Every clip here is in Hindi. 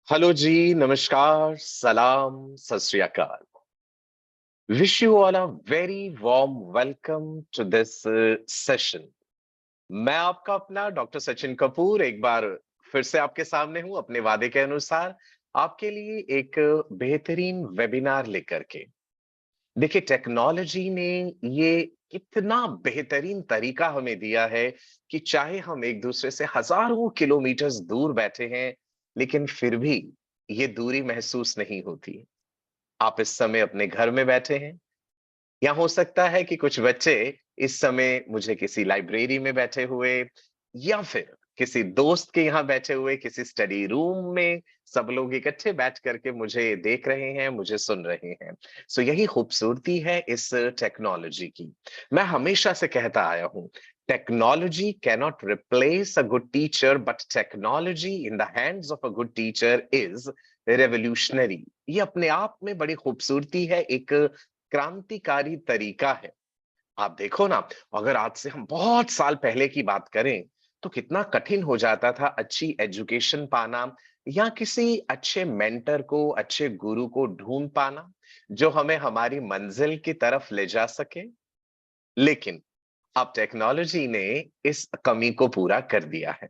हेलो जी, नमस्कार, सलाम, सत श्री अकाल। Wish you all a very warm welcome to this session. मैं आपका अपना डॉक्टर सचिन कपूर एक बार फिर से आपके सामने हूं अपने वादे के अनुसार आपके लिए एक बेहतरीन वेबिनार लेकर के। देखिए, टेक्नोलॉजी ने ये कितना बेहतरीन तरीका हमें दिया है कि चाहे हम एक दूसरे से हजारों किलोमीटर्स दूर बैठे हैं, लेकिन फिर भी ये दूरी महसूस नहीं होती। आप इस समय अपने घर में बैठे हैं, या हो सकता है कि कुछ बच्चे इस समय मुझे किसी लाइब्रेरी में बैठे हुए, या फिर किसी दोस्त के यहाँ बैठे हुए किसी स्टडी रूम में सब लोग इकट्ठे बैठ करके मुझे देख रहे हैं, मुझे सुन रहे हैं। सो यही खूबसूरती है इस टेक्नोलॉजी की। मैं हमेशा से कहता आया हूं, technology cannot replace a good teacher, but technology in the hands of a good teacher is revolutionary. ये अपने आप में बड़ी खूबसूरती है, एक क्रांतिकारी तरीका है। आप देखो ना, अगर आज से हम बहुत साल पहले की बात करें, तो कितना कठिन हो जाता था अच्छी एजुकेशन पाना, या किसी अच्छे मेंटर को, अच्छे गुरु को ढूंढ पाना, जो हमें हमारी मंजिल की तरफ ले जा सके। लेकिन अब टेक्नोलॉजी ने इस कमी को पूरा कर दिया है।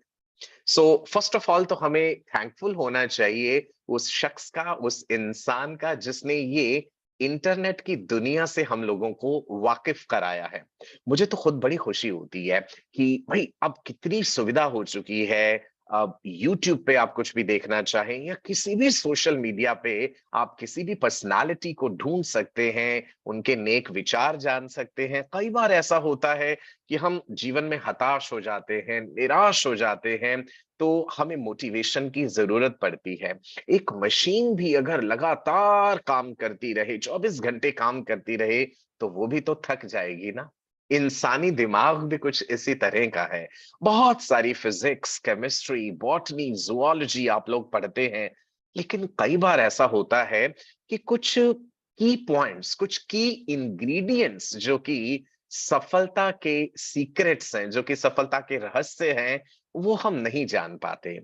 सो फर्स्ट ऑफ ऑल तो हमें थैंकफुल होना चाहिए उस शख्स का, उस इंसान का, जिसने ये इंटरनेट की दुनिया से हम लोगों को वाकिफ कराया है। मुझे तो खुद बड़ी खुशी होती है कि भाई अब कितनी सुविधा हो चुकी है। अब यूट्यूब पे आप कुछ भी देखना चाहें, या किसी भी सोशल मीडिया पे आप किसी भी पर्सनालिटी को ढूंढ सकते हैं, उनके नेक विचार जान सकते हैं। कई बार ऐसा होता है कि हम जीवन में हताश हो जाते हैं, निराश हो जाते हैं, तो हमें मोटिवेशन की जरूरत पड़ती है। एक मशीन भी अगर लगातार काम करती रहे, 24 घंटे काम करती रहे, तो वो भी तो थक जाएगी ना। इंसानी दिमाग भी कुछ इसी तरह का है। बहुत सारी फिजिक्स, केमिस्ट्री, बॉटनी, जूलॉजी आप लोग पढ़ते हैं, लेकिन कई बार ऐसा होता है कि कुछ की पॉइंट्स, कुछ की इंग्रेडिएंट्स जो कि सफलता के सीक्रेट्स हैं, जो कि सफलता के रहस्य हैं, वो हम नहीं जान पाते।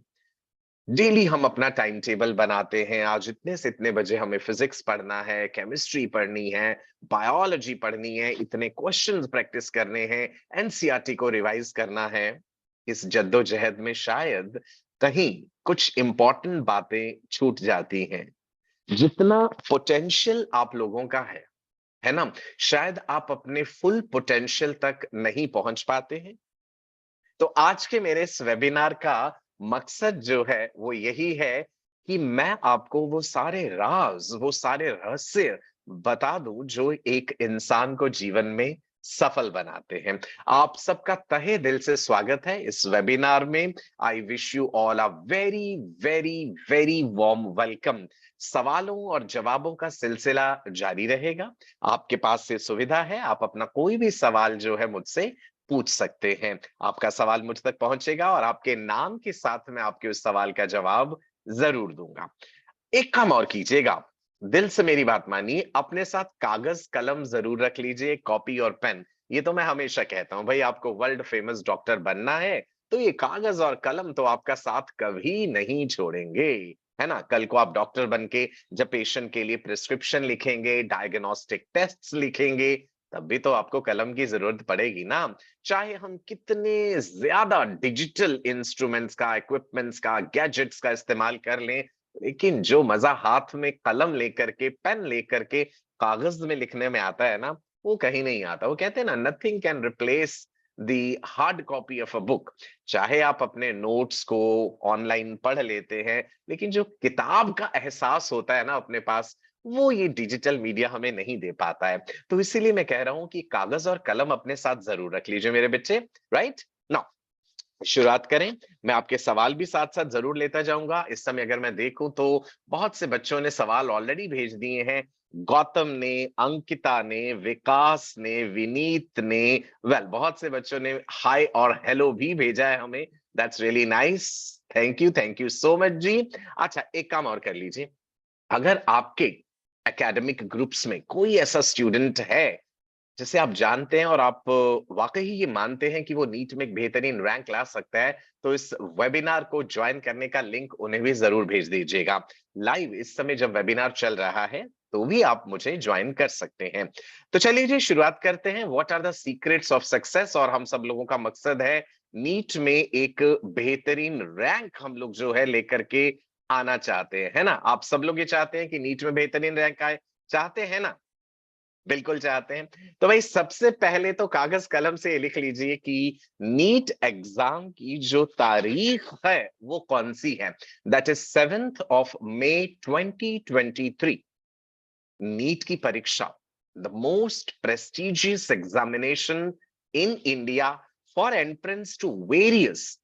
डेली हम अपना टाइम टेबल बनाते हैं, आज इतने से इतने बजे हमें फिजिक्स पढ़ना है, केमिस्ट्री पढ़नी है, बायोलॉजी पढ़नी है, इतने क्वेश्चंस प्रैक्टिस करने हैं, एनसीईआरटी को रिवाइज करना है। इस जद्दोजहद में शायद कहीं कुछ इंपॉर्टेंट बातें छूट जाती हैं। जितना पोटेंशियल आप लोगों का है ना, शायद आप अपने फुल पोटेंशियल तक नहीं पहुंच पाते हैं। तो आज के मेरे इस वेबिनार का मकसद जो है वो यही है कि मैं आपको वो सारे राज, वो सारे रहस्य बता दूं जो एक इंसान को जीवन में सफल बनाते हैं। आप सबका तहे दिल से स्वागत है इस वेबिनार में। I wish you all a very very very warm welcome. सवालों और जवाबों का सिलसिला जारी रहेगा। आपके पास से सुविधा है, आप अपना कोई भी सवाल जो है मुझसे पूछ सकते हैं। आपका सवाल मुझ तक पहुंचेगा और आपके नाम के साथ में आपके उस सवाल का जवाब जरूर दूंगा। एक काम और कीजिएगा, दिल से मेरी बात मानिए, अपने साथ कागज कलम जरूर रख लीजिए, कॉपी और पेन। ये तो मैं हमेशा कहता हूं, भाई आपको वर्ल्ड फेमस डॉक्टर बनना है, तो ये कागज और कलम तो आपका साथ कभी नहीं छोड़ेंगे। है ना, कल को आप डॉक्टर बन के जब पेशेंट के लिए प्रिस्क्रिप्शन लिखेंगे, डायग्नोस्टिक टेस्ट्स लिखेंगे, तब भी तो आपको कलम की जरूरत पड़ेगी ना। चाहे हम कितने ज्यादा डिजिटल इंस्ट्रूमेंट्स का, इक्विपमेंट्स का, गैजेट्स का इस्तेमाल कर लें, लेकिन जो मजा हाथ में कलम लेकर के, पेन लेकर के कागज में लिखने में आता है ना, वो कहीं नहीं आता। वो कहते हैं ना, nothing can replace the hard copy of a book. चाहे आप अपने नोट्स को ऑनलाइन पढ़ लेते हैं, लेकिन जो किताब का एहसास होता है ना अपने पास, वो ये डिजिटल मीडिया हमें नहीं दे पाता है। तो इसीलिए मैं कह रहा हूं कि कागज और कलम अपने साथ जरूर रख लीजिए मेरे बच्चे। राइट नाउ शुरुआत करें। मैं आपके सवाल भी साथ साथ जरूर लेता जाऊंगा। इस समय अगर मैं देखूं तो बहुत से बच्चों ने सवाल ऑलरेडी भेज दिए हैं। गौतम ने, अंकिता ने, विकास ने, विनीत ने, वेल बहुत से बच्चों ने हाय और हेलो भी भेजा है हमें। That's really nice. Thank you so much जी। अच्छा, एक काम और कर लीजिए, अगर आपके एकेडमिक ग्रुप्स में कोई ऐसा स्टूडेंट है जिसे आप जानते हैं और आप वाकई ये मानते हैं कि वो नीट में एक बेहतरीन रैंक ला सकता है, तो इस वेबिनार को ज्वाइन करने का लिंक उन्हें भी जरूर भेज दीजिएगा। लाइव इस समय जब वेबिनार चल रहा है तो भी आप मुझे ज्वाइन कर सकते हैं। तो चलिए जी, शुरुआत करते हैं। What are the secrets of success. और हम सब लोगों का मकसद है नीट में एक बेहतरीन रैंक हम लोग जो है लेकर के आना चाहते हैं, है ना? आप सब लोग ये चाहते हैं कि नीट में बेहतरीन रैंक आए, चाहते हैं ना? बिल्कुल चाहते हैं। तो भाई सबसे पहले तो कागज कलम से लिख लीजिए कि नीट एग्जाम की जो तारीख है वो कौन सी है। That is 7 May 2023। नीट की परीक्षा, the most prestigious examination in India for entrance to various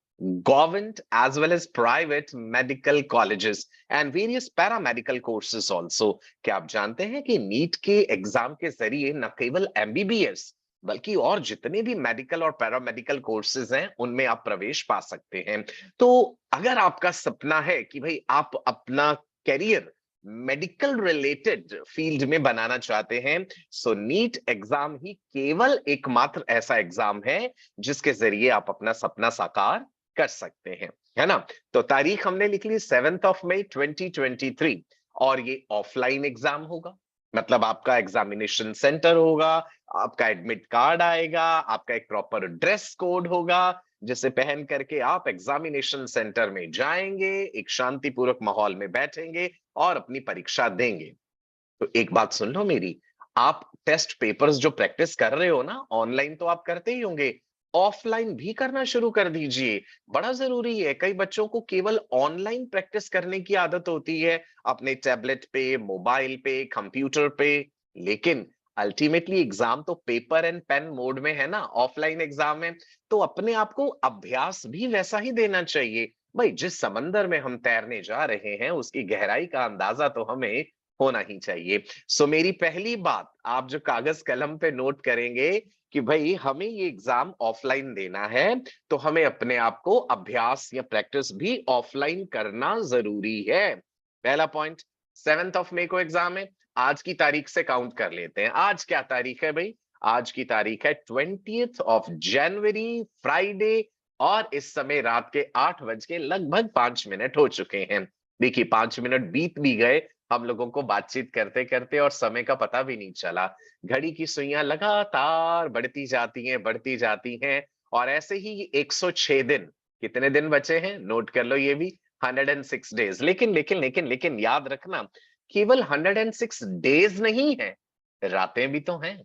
government as well as private medical colleges and various paramedical courses also। क्या आप जानते हैं कि नीट के एग्जाम के जरिए न केवल एमबीबीएस बल्कि और जितने भी मेडिकल और पैरामेडिकल कोर्सेज हैं उनमें आप प्रवेश पा सकते हैं। तो अगर आपका सपना है कि भाई आप अपना करियर मेडिकल रिलेटेड फील्ड में बनाना चाहते हैं, सो नीट एग्जाम ही केवल एकमात्र ऐसा एग्जाम है जिसके जरिए आप अपना सपना साकार कर सकते हैं, है ना? तो तारीख हमने लिख ली 7 मई 2023। और ये ऑफलाइन एग्जाम होगा, मतलब आपका एग्जामिनेशन सेंटर होगा, आपका एडमिट कार्ड आएगा, आपका एक प्रॉपर ड्रेस कोड होगा जिसे पहन करके आप एग्जामिनेशन सेंटर में जाएंगे, एक शांतिपूर्वक माहौल में बैठेंगे और अपनी परीक्षा देंगे। तो एक बात सुन लो मेरी, आप टेस्ट पेपर्स जो प्रैक्टिस कर रहे हो ना, ऑनलाइन तो आप करते ही होंगे, ऑफलाइन भी करना शुरू कर दीजिए। बड़ा जरूरी है। कई बच्चों को केवल ऑनलाइन प्रैक्टिस करने की आदत होती है, अपने टैबलेट पे, मोबाइल पे, कंप्यूटर पे, लेकिन अल्टीमेटली एग्जाम तो पेपर एंड पेन मोड में है ना, ऑफलाइन एग्जाम है। तो अपने आप को अभ्यास भी वैसा ही देना चाहिए। भाई जिस समंदर में हम तैरने जा रहे हैं उसकी गहराई का अंदाजा तो हमें होना ही चाहिए। सो मेरी पहली बात आप जो कागज कलम पे नोट करेंगे कि भाई हमें ये एग्जाम ऑफलाइन देना है, तो हमें अपने आप को अभ्यास या प्रैक्टिस भी ऑफलाइन करना जरूरी है। पहला पॉइंट, 7 मई को एग्जाम है। आज की तारीख से काउंट कर लेते हैं। आज क्या तारीख है भाई? आज की तारीख है 20 जनवरी, फ्राइडे। और इस समय रात के 8 बज के लगभग 5 मिनट हो चुके हैं। देखिए 5 मिनट बीत भी गए हम लोगों को बातचीत करते करते और समय का पता भी नहीं चला। घड़ी की सुइयां लगातार बढ़ती जाती हैं। और ऐसे ही 106 दिन, कितने दिन बचे हैं नोट कर लो ये भी, 106 डेज। लेकिन याद रखना, केवल 106 डेज नहीं है, रातें भी तो हैं।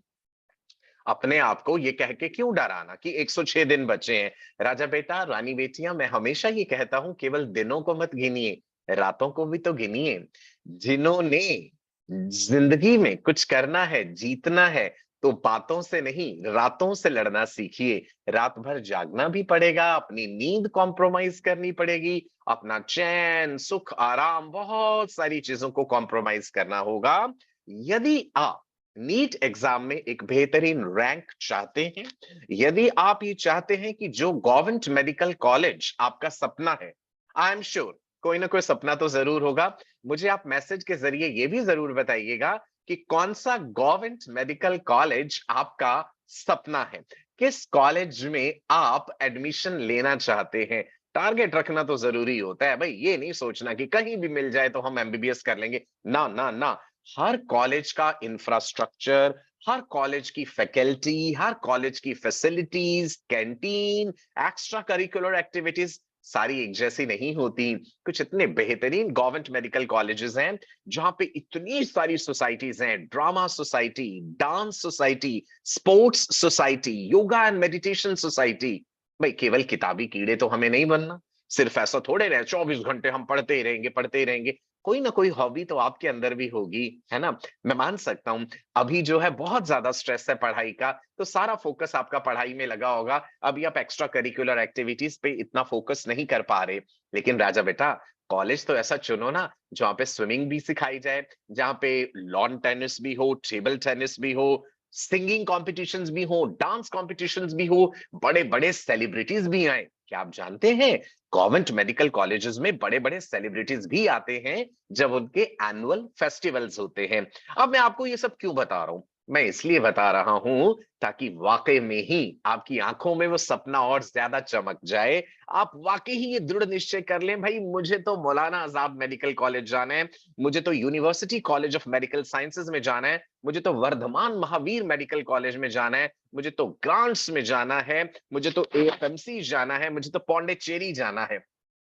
अपने आप को ये कह के क्यों डराना कि 106 दिन बचे हैं। राजा बेटा, रानी बेटियां, मैं हमेशा ये कहता हूं केवल दिनों को मत गिनिए, रातों को भी तो गिनिए। जिन्होंने जिंदगी में कुछ करना है, जीतना है, तो बातों से नहीं रातों से लड़ना सीखिए। रात भर जागना भी पड़ेगा, अपनी नींद कॉम्प्रोमाइज करनी पड़ेगी, अपना चैन, सुख, आराम, बहुत सारी चीजों को कॉम्प्रोमाइज करना होगा। यदि आप नीट एग्जाम में एक बेहतरीन रैंक चाहते हैं, यदि आप ये चाहते हैं कि जो गवर्नमेंट मेडिकल कॉलेज आपका सपना है, आई एम श्योर कोई ना कोई सपना तो जरूर होगा। मुझे आप मैसेज के जरिए ये भी जरूर बताइएगा कि कौन सा गवर्नमेंट मेडिकल कॉलेज आपका सपना है, किस कॉलेज में आप एडमिशन लेना चाहते हैं। टारगेट रखना तो जरूरी होता है भाई, ये नहीं सोचना कि कहीं भी मिल जाए तो हम एमबीबीएस कर लेंगे। ना ना ना, हर कॉलेज का इंफ्रास्ट्रक्चर, हर कॉलेज की फैकल्टी, हर कॉलेज की facilities, canteen, extra curricular activities सारी एक जैसी नहीं होती। कुछ इतने बेहतरीन गवर्नमेंट मेडिकल कॉलेजेस हैं जहां पे इतनी सारी सोसाइटीज हैं, drama society, dance society, sports society, yoga and meditation society. भाई केवल किताबी कीड़े तो हमें नहीं बनना। सिर्फ ऐसा थोड़े रहे 24 घंटे हम पढ़ते ही रहेंगे। कोई ना कोई हॉबी तो आपके अंदर भी होगी, है ना? मैं मान सकता हूं अभी जो है बहुत ज्यादा स्ट्रेस है पढ़ाई का, तो सारा फोकस आपका पढ़ाई में लगा होगा। अभी आप एक्स्ट्रा करिकुलर एक्टिविटीज पे इतना फोकस नहीं कर पा रहे। लेकिन राजा बेटा, कॉलेज तो ऐसा चुनो ना जहाँ पे स्विमिंग भी सिखाई जाए, जहाँ पे लॉन टेनिस भी हो, टेबल टेनिस भी हो, सिंगिंग कॉम्पिटिशन्स भी हो, डांस कॉम्पिटिशन्स भी हो, बड़े बड़े सेलिब्रिटीज भी आए। क्या आप जानते हैं गवर्नमेंट मेडिकल कॉलेजेस में बड़े बड़े सेलिब्रिटीज भी आते हैं जब उनके एनुअल फेस्टिवल्स होते हैं। अब मैं आपको ये सब क्यों बता रहा हूं? मैं इसलिए बता रहा हूं ताकि वाकई में ही आपकी आंखों में वो सपना और ज्यादा चमक जाए। आप वाकई ही ये दृढ़ निश्चय कर लें, भाई मुझे तो मौलाना आजाद मेडिकल कॉलेज जाना है, मुझे तो university college of medical sciences में जाना है, मुझे तो वर्धमान महावीर मेडिकल कॉलेज में जाना है, मुझे तो ग्रांट्स में जाना है, मुझे तो एएफएमसी जाना है, मुझे तो पौंडीचेरी जाना है।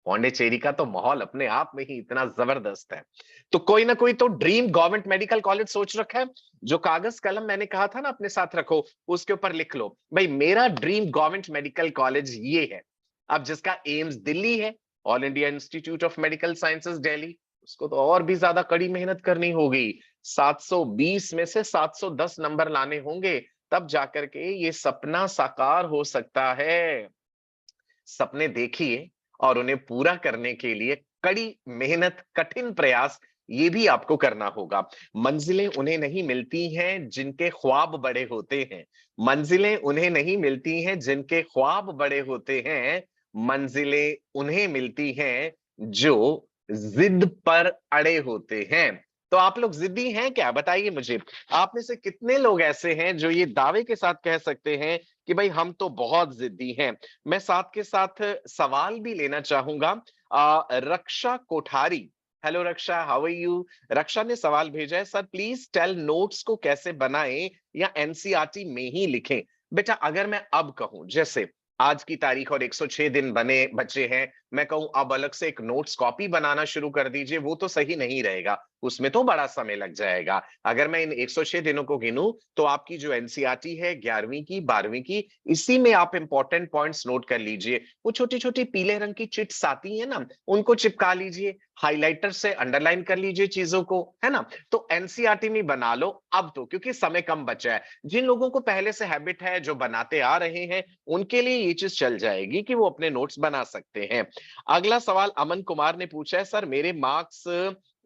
पौंडीचेरी का तो माहौल अपने आप में ही इतना जबरदस्त है। तो कोई ना कोई तो ड्रीम गवर्नमेंट मेडिकल कॉलेज सोच रखा है। जो कागज कलम मैंने कहा था ना अपने साथ रखो, उसके ऊपर लिख लो भाई मेरा ड्रीम गवर्नमेंट मेडिकल कॉलेज ये है। अब जिसका एम्स दिल्ली है, all India institute of medical sciences Delhi, उसको तो और भी ज्यादा कड़ी मेहनत करनी होगी। 720 में से 710 नंबर लाने होंगे, तब जाकर के ये सपना साकार हो सकता है। सपने देखिए और उन्हें पूरा करने के लिए कड़ी मेहनत, कठिन प्रयास ये भी आपको करना होगा। मंजिलें उन्हें नहीं मिलती हैं जिनके ख्वाब बड़े होते हैं। मंजिलें उन्हें नहीं मिलती हैं जिनके ख्वाब बड़े होते हैं। मंजिलें उन्हें मिलती हैं जो जिद पर अड़े होते हैं। तो आप लोग जिद्दी हैं क्या, बताइए मुझे। आप में से कितने लोग ऐसे हैं जो ये दावे के साथ कह सकते हैं कि भाई हम तो बहुत जिद्दी हैं। मैं साथ के साथ सवाल भी लेना चाहूंगा। Raksha Kothari, hello Raksha, how are you. Raksha ने सवाल भेजा है, सर प्लीज टेल नोट्स को कैसे बनाएं या एनसीईआरटी में ही लिखें। बेटा अगर मैं अब कहूं, जैसे आज की तारीख और 106 दिन बने बचे हैं, मैं कहूं अब अलग से एक नोट्स कॉपी बनाना शुरू कर दीजिए, वो तो सही नहीं रहेगा, उसमें तो बड़ा समय लग जाएगा। अगर मैं इन 106 दिनों को गिनूं तो आपकी जो एनसीईआरटी है 11वीं की 12वीं की, इसी में आप इंपॉर्टेंट पॉइंट्स नोट कर लीजिए। वो छोटी छोटी पीले रंग की चिट्स आती है ना, उनको चिपका लीजिए, हाइलाइटर से अंडरलाइन कर लीजिए चीजों को, है ना। तो एनसीईआरटी में बना लो अब तो, क्योंकि समय कम बचा है। जिन लोगों को पहले से हैबिट है, जो बनाते आ रहे हैं, उनके लिए ये चीज चल जाएगी कि वो अपने नोट्स बना सकते हैं। अगला सवाल अमन कुमार ने पूछा है, सर मेरे मार्क्स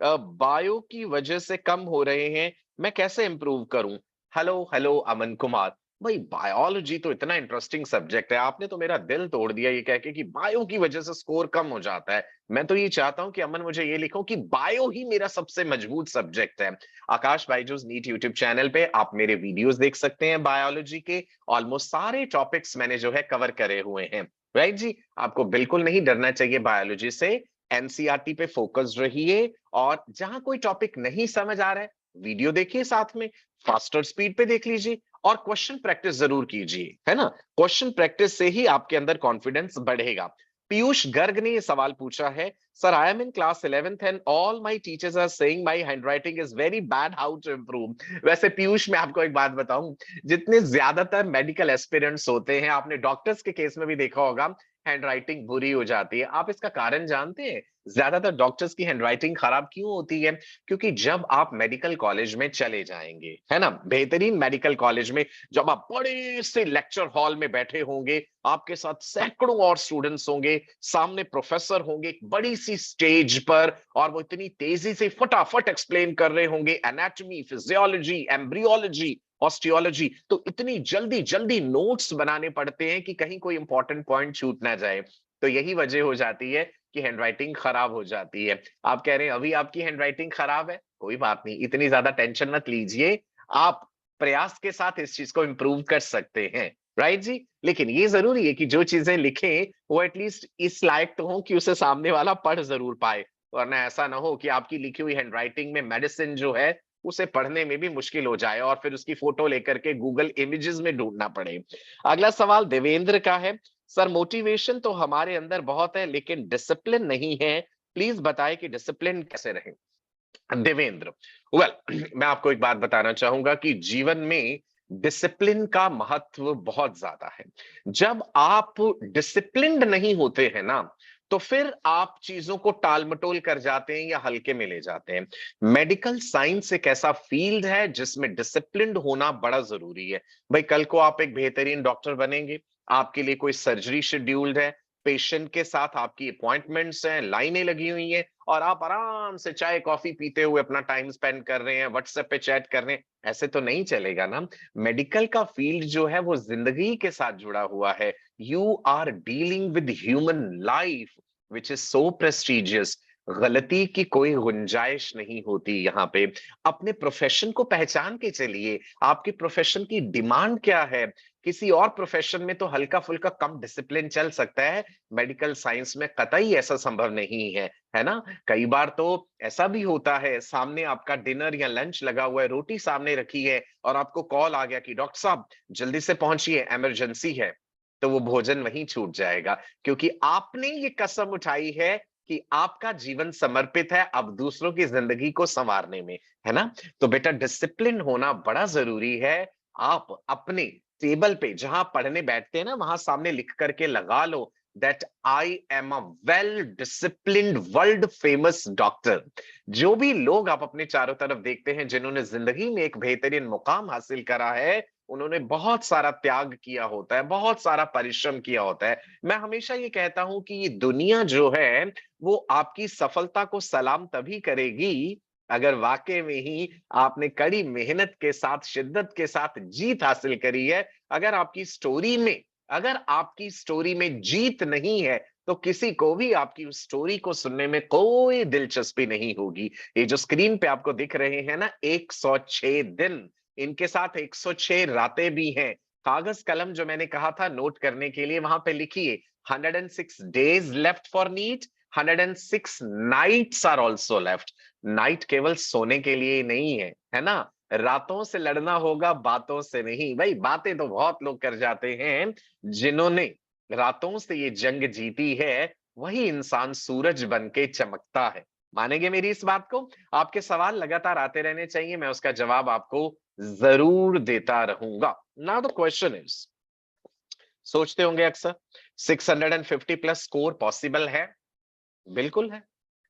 बायो की वजह से कम हो रहे हैं, मैं कैसे इंप्रूव करूं। हेलो हेलो अमन कुमार, भाई बायोलॉजी तो इतना इंटरेस्टिंग सब्जेक्ट है, आपने तो मेरा दिल तोड़ दिया ये कह के कि बायो की वजह से स्कोर कम हो जाता है। मैं तो ये चाहता हूं कि अमन मुझे ये लिखो कि बायो ही मेरा सबसे मजबूत सब्जेक्ट है। आकाश बाइजूस नीट यूट्यूब चैनल पे आप मेरे वीडियोस देख सकते हैं बायोलॉजी के, ऑलमोस्ट सारे टॉपिक्स मैंने जो है कवर करे हुए हैं। राइट जी, आपको बिल्कुल नहीं डरना चाहिए बायोलॉजी से। एनसीईआरटी पे फोकस रहिए, और जहां कोई टॉपिक नहीं समझ आ रहा है, वीडियो देखिए साथ में, फास्टर स्पीड पे देख लीजिए, और क्वेश्चन प्रैक्टिस जरूर कीजिए, है ना। क्वेश्चन प्रैक्टिस से ही आपके अंदर कॉन्फिडेंस बढ़ेगा। पीयूष गर्ग ने ये सवाल पूछा है, sir I am in class 11th and all my teachers are saying my handwriting is very bad, how to improve. वैसे पीयूष मैं आपको एक बात बताऊं, जितने ज्यादातर मेडिकल एस्पिरेंट्स होते हैं, आपने डॉक्टर्स के केस में भी देखा होगा, हैंडराइटिंग बुरी हो जाती है। आप इसका कारण जानते हैं ज्यादातर डॉक्टर्स की हैंडराइटिंग खराब क्यों होती है? क्योंकि जब आप मेडिकल कॉलेज में चले जाएंगे, है ना, बेहतरीन मेडिकल कॉलेज में, जब आप बड़े से लेक्चर हॉल में बैठे होंगे, आपके साथ सैकड़ों और स्टूडेंट्स होंगे, सामने प्रोफेसर होंगे एक बड़ी सी स्टेज पर, और वो इतनी तेजी से फटाफट एक्सप्लेन कर रहे होंगे एनाटॉमी, फिजियोलॉजी, एम्ब्रियोलॉजी, ऑस्टियोलॉजी, तो इतनी जल्दी जल्दी नोट्स बनाने पड़ते हैं कि कहीं कोई इंपॉर्टेंट पॉइंट छूट ना जाए। तो यही वजह हो जाती है कि हैंडराइटिंग खराब हो जाती है। आप कह रहे हैं अभी आपकी हैंडराइटिंग खराब है, कोई बात नहीं, इतनी ज्यादा टेंशन मत लीजिए। आप प्रयास के साथ इस चीज को इंप्रूव कर सकते हैं। राइट जी, लेकिन ये जरूरी है कि जो चीजें लिखें वो एटलीस्ट इस लायक तो हो कि उसे सामने वाला पढ़ जरूर पाए, वरना ऐसा ना हो कि आपकी लिखी हुई हैंडराइटिंग में मेडिसिन जो है उसे पढ़ने में भी मुश्किल हो जाए और फिर उसकी फोटो लेकर के गूगल इमेजेस में ढूंढना पड़े। अगला सवाल देवेंद्र का है, सर मोटिवेशन तो हमारे अंदर बहुत है लेकिन डिसिप्लिन नहीं है, प्लीज बताएं कि डिसिप्लिन कैसे रहे। देवेंद्र, वेल मैं आपको एक बात बताना चाहूंगा कि जीवन में डिसिप्लिन का महत्व बहुत ज्यादा है। जब आप डिसिप्लिन्ड नहीं होते हैं ना, तो फिर आप चीजों को टाल मटोल कर जाते हैं या हल्के में ले जाते हैं। मेडिकल साइंस एक ऐसा फील्ड है जिसमें डिसिप्लिन्ड होना बड़ा जरूरी है। भाई कल को आप एक बेहतरीन डॉक्टर बनेंगे, आपके लिए कोई सर्जरी शेड्यूल्ड है, पेशेंट के साथ आपकी अपॉइंटमेंट्स हैं, लाइनें लगी हुई हैं, और आप आराम से चाय कॉफी पीते हुए अपना टाइम स्पेंड कर रहे हैं, व्हाट्सएप पे चैट कर रहे हैं, ऐसे तो नहीं चलेगा ना। मेडिकल का फील्ड जो है वो जिंदगी के साथ जुड़ा हुआ है। You are dealing with human life which is so prestigious. गलती की कोई गुंजाइश नहीं होती यहाँ पे। अपने प्रोफेशन को पहचान के चलिए, आपकी प्रोफेशन की डिमांड क्या है? किसी और प्रोफेशन में तो हल्का-फुल्का कम डिसिप्लिन चल सकता है, मेडिकल साइंस में कतई ऐसा संभव नहीं है ना? कई बार तो ऐसा भी होता है, सामने आपका डिनर या लंच लगा हुआ है, रोटी सामने रखी है और आपको कॉल आ गया कि डॉक्टर साहब जल्दी से पहुँचिए, इमरजेंसी है। तो वो भोजन वहीं छूट जाएगा, क्योंकि आपने ये कसम उठाई है कि आपका जीवन समर्पित है अब दूसरों की जिंदगी को संवारने में, है ना? तो बेटा डिसिप्लिन होना बड़ा जरूरी है। आप अपने टेबल पे जहां पढ़ने बैठते हैं ना, वहां सामने लिख करके लगा लो that I am a well disciplined world famous doctor. जो भी लोग आप अपने चारों तरफ देखते हैं जिन्होंने जिंदगी में एक बेहतरीन मुकाम हासिल करा है, उन्होंने बहुत सारा त्याग किया होता है, बहुत सारा परिश्रम किया होता है। मैं हमेशा ये कहता हूं कि ये दुनिया जो है वो आपकी सफलता को सलाम तभी करेगी अगर वाकई में ही आपने कड़ी मेहनत के साथ, शिद्दत के साथ जीत हासिल करी है। अगर आपकी स्टोरी में जीत नहीं है, तो किसी को भी आपकी उस स्टोरी को सुनने में कोई दिलचस्पी नहीं होगी। ये जो स्क्रीन पे आपको दिख रहे हैं ना 106 दिन, इनके साथ 106 रातें भी हैं। कागज कलम जो मैंने कहा था नोट करने के लिए, वहां पे लिखिए 106 days left for NEET, 106 nights are also left। Night केवल सोने के लिए ही नहीं है ना? रातों से लड़ना होगा, बातों से नहीं। भाई बातें तो बहुत लोग कर जाते हैं, जिन्होंने रातों से ये जंग जीती है, वही इंसान सूरज बन के चमकता है। मानेंगे मेरी इस बात को? आपके सवाल लगातार आते रहने चाहिए, मैं उसका जवाब आपको जरूर देता रहूंगा। नाउ द क्वेश्चन इज, सोचते होंगे अक्सर 650 प्लस स्कोर पॉसिबल है? बिल्कुल है,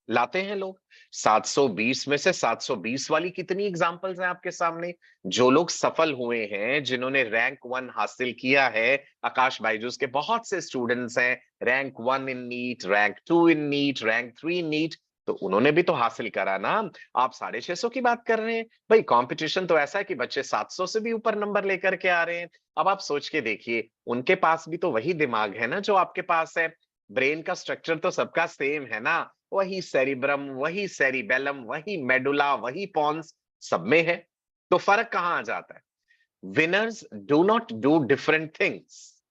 लाते हैं लोग। 720 में से 720 वाली कितनी एग्जांपल्स हैं आपके सामने? जो लोग सफल हुए हैं, जिन्होंने रैंक 1 हासिल किया है, आकाश बायजूस के बहुत से स्टूडेंट्स हैं, रैंक 1 इन नीट, रैंक 2 इन नीट, रैंक 3 इन नीट, तो उन्होंने भी तो हासिल करा ना। आप 650 की बात कर रहे हैं। भाई कंपटीशन तो ऐसा है कि बच्चे 700 से भी ऊपर नंबर लेकर के आ रहे हैं। अब आप सोच के देखिए, उनके पास भी तो वही दिमाग है ना जो आपके पास है। ब्रेन का स्ट्रक्चर तो सबका सेम है ना, वही सेरिब्रम, वही सेरिबेलम, वही मेडुला, वही पॉन्स, सब में है। तो फर्क कहां आ जाता है? Winners do not do different things,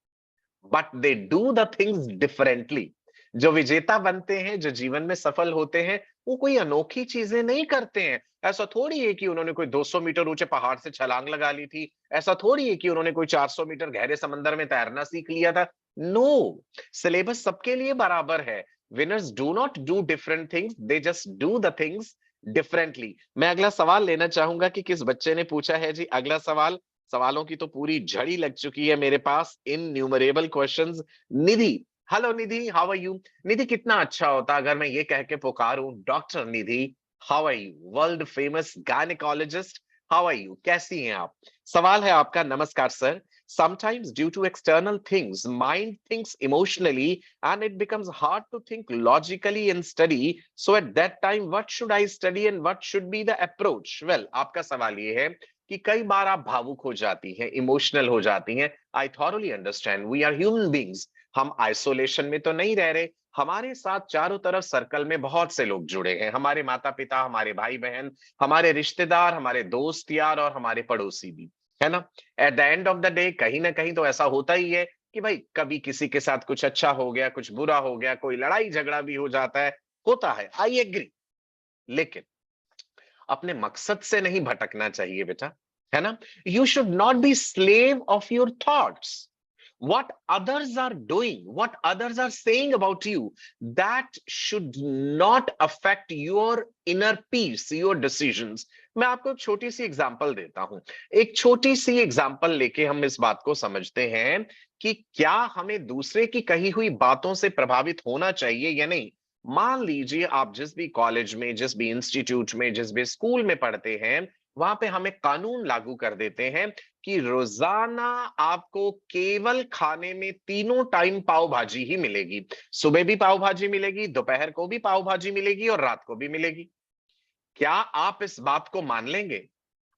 but they do the things differently. जो विजेता बनते हैं, जो जीवन में सफल होते हैं, वो कोई अनोखी चीजें नहीं करते हैं। ऐसा थोड़ी है कि उन्होंने कोई 200 मीटर ऊंचे पहाड़ से छलांग लगा ली थी, ऐसा थोड़ी है कि उन्होंने कोई 400 मीटर गहरे समंदर में तैरना सीख लिया था। नो, सिलेबस सबके लिए बराबर है। Winners do not do different things, they just do the things differently. मैं अगला सवाल लेना चाहूंगा कि किस बच्चे ने पूछा है जी अगला सवाल। सवालों की तो पूरी झड़ी लग चुकी है मेरे पास, innumerable questions. Nidhi, hello Nidhi, how are you? Nidhi कितना अच्छा होता अगर मैं ये कह के पुकारूं, doctor Nidhi, how are you? World famous gynaecologist, how are you? कैसी हैं आप? सवाल है आपका, नमस्कार sir. Sometimes due to external things, mind thinks emotionally and it becomes hard to think logically and study. So at that time, what should I study and what should be the approach? Well, आपका सवाल ये है कि कई बार आप भावुक हो जाती हैं, इमोशनल हो जाती हैं। I thoroughly understand, we are human beings. हम आइसोलेशन में तो नहीं रह रहे, हमारे साथ चारों तरफ सर्कल में बहुत से लोग जुड़े हैं, हमारे माता पिता, हमारे भाई बहन, हमारे रिश्तेदार, हमारे दोस्त यार और हमारे पड़ोसी भी, है ना? At the end of the day कहीं ना कहीं तो ऐसा होता ही है कि भाई कभी किसी के साथ कुछ अच्छा हो गया, कुछ बुरा हो गया, कोई लड़ाई झगड़ा भी हो जाता है, होता है, आई एग्री। लेकिन अपने मकसद से नहीं भटकना चाहिए बेटा, है ना? You should not be slave of your thoughts. What others are doing, what others are saying about you, that should not affect your inner peace, your decisions। मैं आपको एक छोटी सी एग्जांपल देता हूं। एक छोटी सी एग्जांपल लेके हम इस बात को समझते हैं कि क्या हमें दूसरे की कही हुई बातों से प्रभावित होना चाहिए या नहीं। मान लीजिए आप जिस भी कॉलेज में, जिस भी इंस्टीट्यूट में, जिस भी स्कूल में पढ़ते हैं, वहां पे हम एक कानून लागू कर देते हैं कि रोजाना आपको केवल खाने में तीनों टाइम पाव भाजी ही मिलेगी। सुबह भी पाव भाजी मिलेगी, दोपहर को भी पाव भाजी मिलेगी और रात को भी मिलेगी। क्या आप इस बात को मान लेंगे?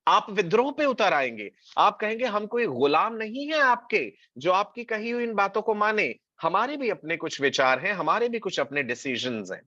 आप विद्रोह पे उतर आएंगे। आप कहेंगे हम कोई गुलाम नहीं है आपके, जो आपकी कही हुई इन बातों को माने। हमारे भी अपने कुछ विचार हैं, हमारे भी कुछ अपने डिसीजंस हैं।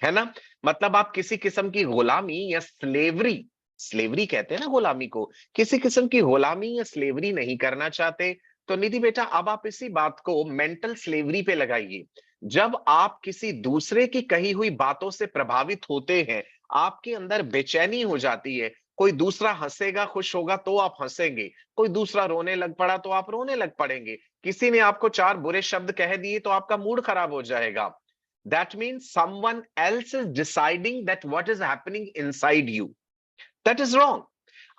है ना? मतलब आप किसी किस्म की गुलामी या स्लेवरी, स्लेवरी कहते हैं ना गुलामी को, किसी किस्म की गुलामी या स्लेवरी नहीं करना चाहते। तो निधि बेटा, अब आप इसी बात को मेंटल स्लेवरी पे लगाइए। जब आप किसी दूसरे की कही हुई बातों से प्रभावित होते हैं, आपके अंदर बेचैनी हो जाती है। कोई दूसरा हंसेगा, खुश होगा तो आप हंसेंगे, कोई दूसरा रोने लग पड़ा तो आप रोने लग पड़ेंगे, किसी ने आपको चार बुरे शब्द कह दिए तो आपका मूड खराब हो जाएगा। That means someone else is deciding that what is happening inside you. That is wrong.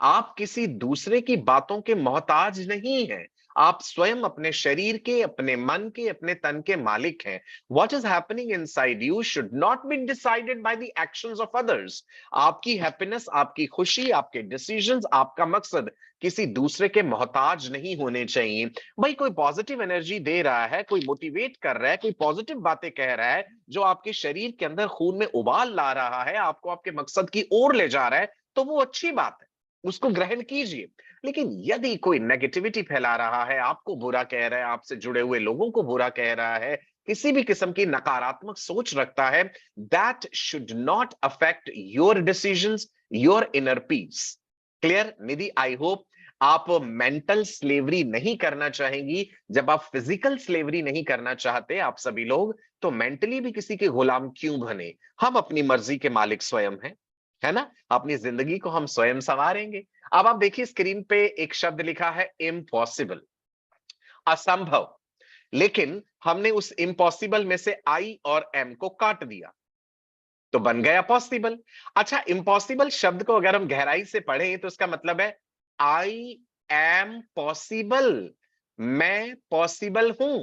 आप किसी दूसरे की बातों के मोहताज नहीं हैं। आप स्वयं अपने शरीर के, अपने मन के, अपने तन के मालिक हैं। What is happening inside you should not be decided by the actions of others. आपकी हैप्पीनेस, आपकी खुशी, आपके डिसीजंस, आपका मकसद किसी दूसरे के मोहताज नहीं होने चाहिए। भाई कोई पॉजिटिव एनर्जी दे रहा है, कोई मोटिवेट कर रहा है, कोई पॉजिटिव बातें कह रहा है, जो आपके शरीर के अंदर खून में उबाल ला रहा है, आपको आपके मकसद की ओर ले जा रहा है, तो वो अच्छी बात है, उसको ग्रहण कीजिए। लेकिन यदि कोई नेगेटिविटी फैला रहा है, आपको बुरा कह रहा है, आपसे जुड़े हुए लोगों को बुरा कह रहा है, किसी भी किस्म की नकारात्मक सोच रखता है, that should not affect your decisions, your inner peace. Clear Nidhi? I hope आप मेंटल स्लेवरी नहीं करना चाहेंगी। जब आप फिजिकल स्लेवरी नहीं करना चाहते आप सभी लोग, तो मेंटली भी किसी के गुलाम क्यों बने? हम अपनी मर्जी के मालिक स्वयं हैं, है ना? अपनी जिंदगी को हम स्वयं संवारेंगे। अब आप देखिए स्क्रीन पे एक शब्द लिखा है इम्पॉसिबल, असंभव। लेकिन हमने उस इम्पॉसिबल में से आई और एम को काट दिया तो बन गया पॉसिबल। अच्छा, इम्पॉसिबल शब्द को अगर हम गहराई से पढ़ें तो इसका मतलब है आई एम पॉसिबल, मैं पॉसिबल हूं।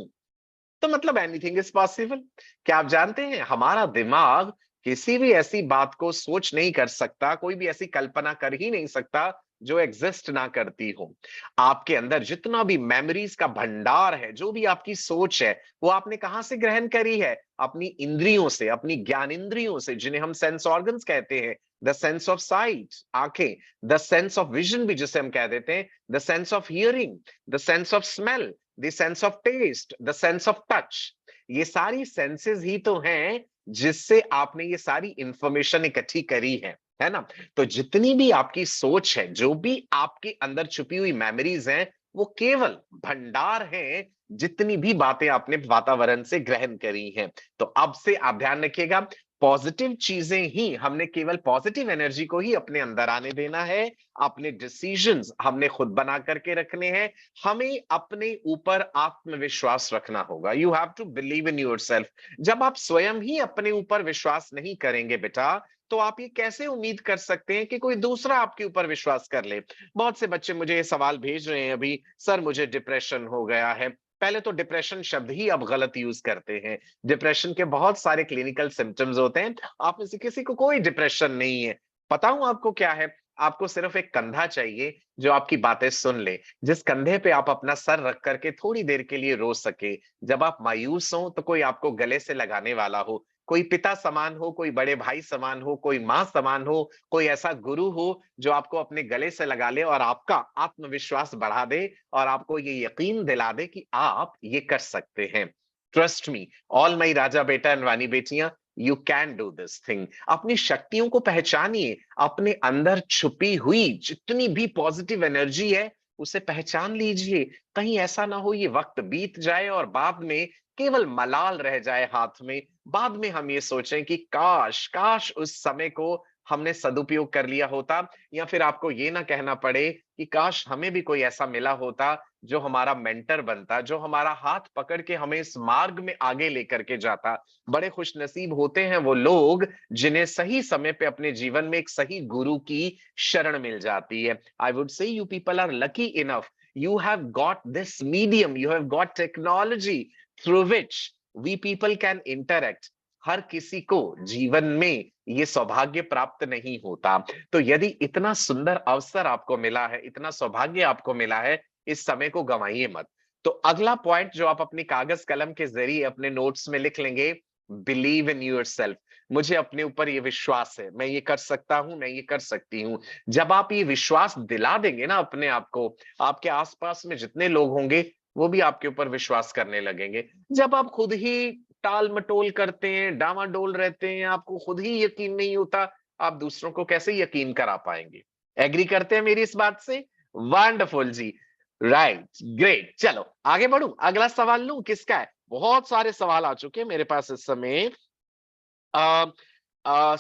तो मतलब एनीथिंग इज पॉसिबल। क्या आप जानते हैं हमारा दिमाग किसी भी ऐसी बात को सोच नहीं कर सकता, कोई भी ऐसी कल्पना कर ही नहीं सकता जो एग्जिस्ट ना करती हो। आपके अंदर जितना भी मेमोरीज का भंडार है, जो भी आपकी सोच है, वो आपने कहां से ग्रहण करी है? अपनी इंद्रियों से, अपनी ज्ञानेंद्रियों से, जिन्हें हम सेंस ऑर्गन्स कहते हैं। द सेंस ऑफ साइट, आंखें, द सेंस ऑफ विजन भी जिसे हम कह देते हैं, the sense of hearing, the sense of smell, the sense of taste, the sense of touch. ये सारी सेंसेस ही तो हैं जिससे आपने ये सारी इंफॉर्मेशन इकट्ठी करी है ना? तो जितनी भी आपकी सोच है, जो भी आपके अंदर छुपी हुई मेमोरीज हैं, वो केवल भंडार हैं, जितनी भी बातें आपने वातावरण से ग्रहण करी हैं। तो अब से आप ध्यान रखिएगा, पॉजिटिव चीजें ही, हमने केवल पॉजिटिव एनर्जी को ही अपने अंदर आने देना है। अपने डिसीजंस हमने खुद बना करके रखने हैं। हमें अपने ऊपर आत्मविश्वास रखना होगा। You have to believe in yourself. जब आप स्वयं ही अपने ऊपर विश्वास नहीं करेंगे बेटा, तो आप ये कैसे उम्मीद कर सकते हैं कि कोई दूसरा आपके ऊपर विश्वास कर ले? बहुत से बच्चे मुझे ये सवाल भेज रहे हैं अभी, सर मुझे डिप्रेशन हो गया है। पहले तो डिप्रेशन शब्द ही अब गलत यूज करते हैं। डिप्रेशन के बहुत सारे क्लिनिकल सिम्टम्स होते हैं। आप में से किसी को कोई डिप्रेशन नहीं है। बताऊं आपको क्या है? आपको सिर्फ एक कंधा चाहिए जो आपकी बातें सुन ले, जिस कंधे पे आप अपना सर रख करके थोड़ी देर के लिए रो सके। जब आप मायूस हो तो कोई आपको गले से लगाने वाला हो, कोई पिता समान हो, कोई बड़े भाई समान हो, कोई माँ समान हो, कोई ऐसा गुरु हो जो आपको अपने गले से लगा ले और आपका आत्मविश्वास बढ़ा दे और आपको ये यकीन दिला दे कि आप ये कर सकते हैं। ट्रस्ट मी, ऑल माई राजा बेटा एंड रानी बेटियां, you can do this thing. अपनी शक्तियों को पहचानिए, अपने अंदर छुपी हुई जितनी भी पॉजिटिव एनर्जी है उसे पहचान लीजिए। कहीं ऐसा ना हो ये वक्त बीत जाए और बाद में केवल मलाल रह जाए हाथ में। बाद में हम ये सोचें कि काश काश उस समय को हमने सदुपयोग कर लिया होता, या फिर आपको ये ना कहना पड़े कि काश हमें भी कोई ऐसा मिला होता जो हमारा मेंटर बनता, जो हमारा हाथ पकड़ के हमें इस मार्ग में आगे लेकर के जाता। बड़े खुशनसीब होते हैं वो लोग जिन्हें सही समय पे अपने जीवन में एक सही गुरु की शरण मिल जाती है। I would say you people are lucky enough, you have got this medium, you have got technology through which we people can interact। हर किसी को जीवन में ये सौभाग्य प्राप्त नहीं होता। तो यदि इतना सुंदर अवसर आपको मिला है, इतना सौभाग्य आपको मिला है, इस समय को गंवाइए मत। तो अगला पॉइंट जो आप अपनी कागज कलम के जरिए अपने नोट्स में लिख लेंगे, बिलीव इन योरसेल्फ। मुझे अपने ऊपर ये विश्वास है, मैं ये कर सकता हूं, मैं ये कर सकती हूँ। जब आप ये विश्वास दिला देंगे ना अपने आप को, आपके आसपास में जितने लोग होंगे वो भी आपके ऊपर विश्वास करने लगेंगे। जब आप खुद ही टाल मटोल करते हैं, डामाडोल रहते हैं, आपको खुद ही यकीन नहीं होता, आप दूसरों को कैसे यकीन करा पाएंगे? एग्री करते हैं मेरी इस बात से? वंडरफुल जी। Right, great. चलो आगे बढ़ूं, अगला सवाल लूं, किसका है? बहुत सारे सवाल आ चुके हैं मेरे पास इस समय।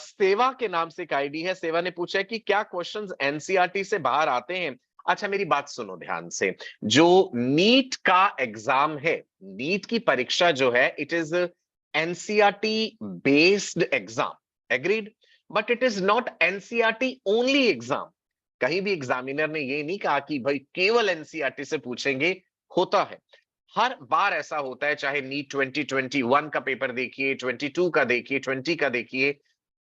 सेवा के नाम से एक आईडी है, सेवा ने पूछा है कि क्या क्वेश्चंस एनसीईआरटी से बाहर आते हैं? अच्छा मेरी बात सुनो ध्यान से, जो नीट का एग्जाम है, नीट की परीक्षा जो है, it is NCERT based exam, agreed, but it is not NCERT only exam. कहीं भी एग्जामिनर ने ये नहीं कहा कि भाई केवल एनसीईआरटी से पूछेंगे, होता है हर बार ऐसा होता है, चाहे नीट 2021 का पेपर देखिए, 22 का देखिए, 20 का देखिए,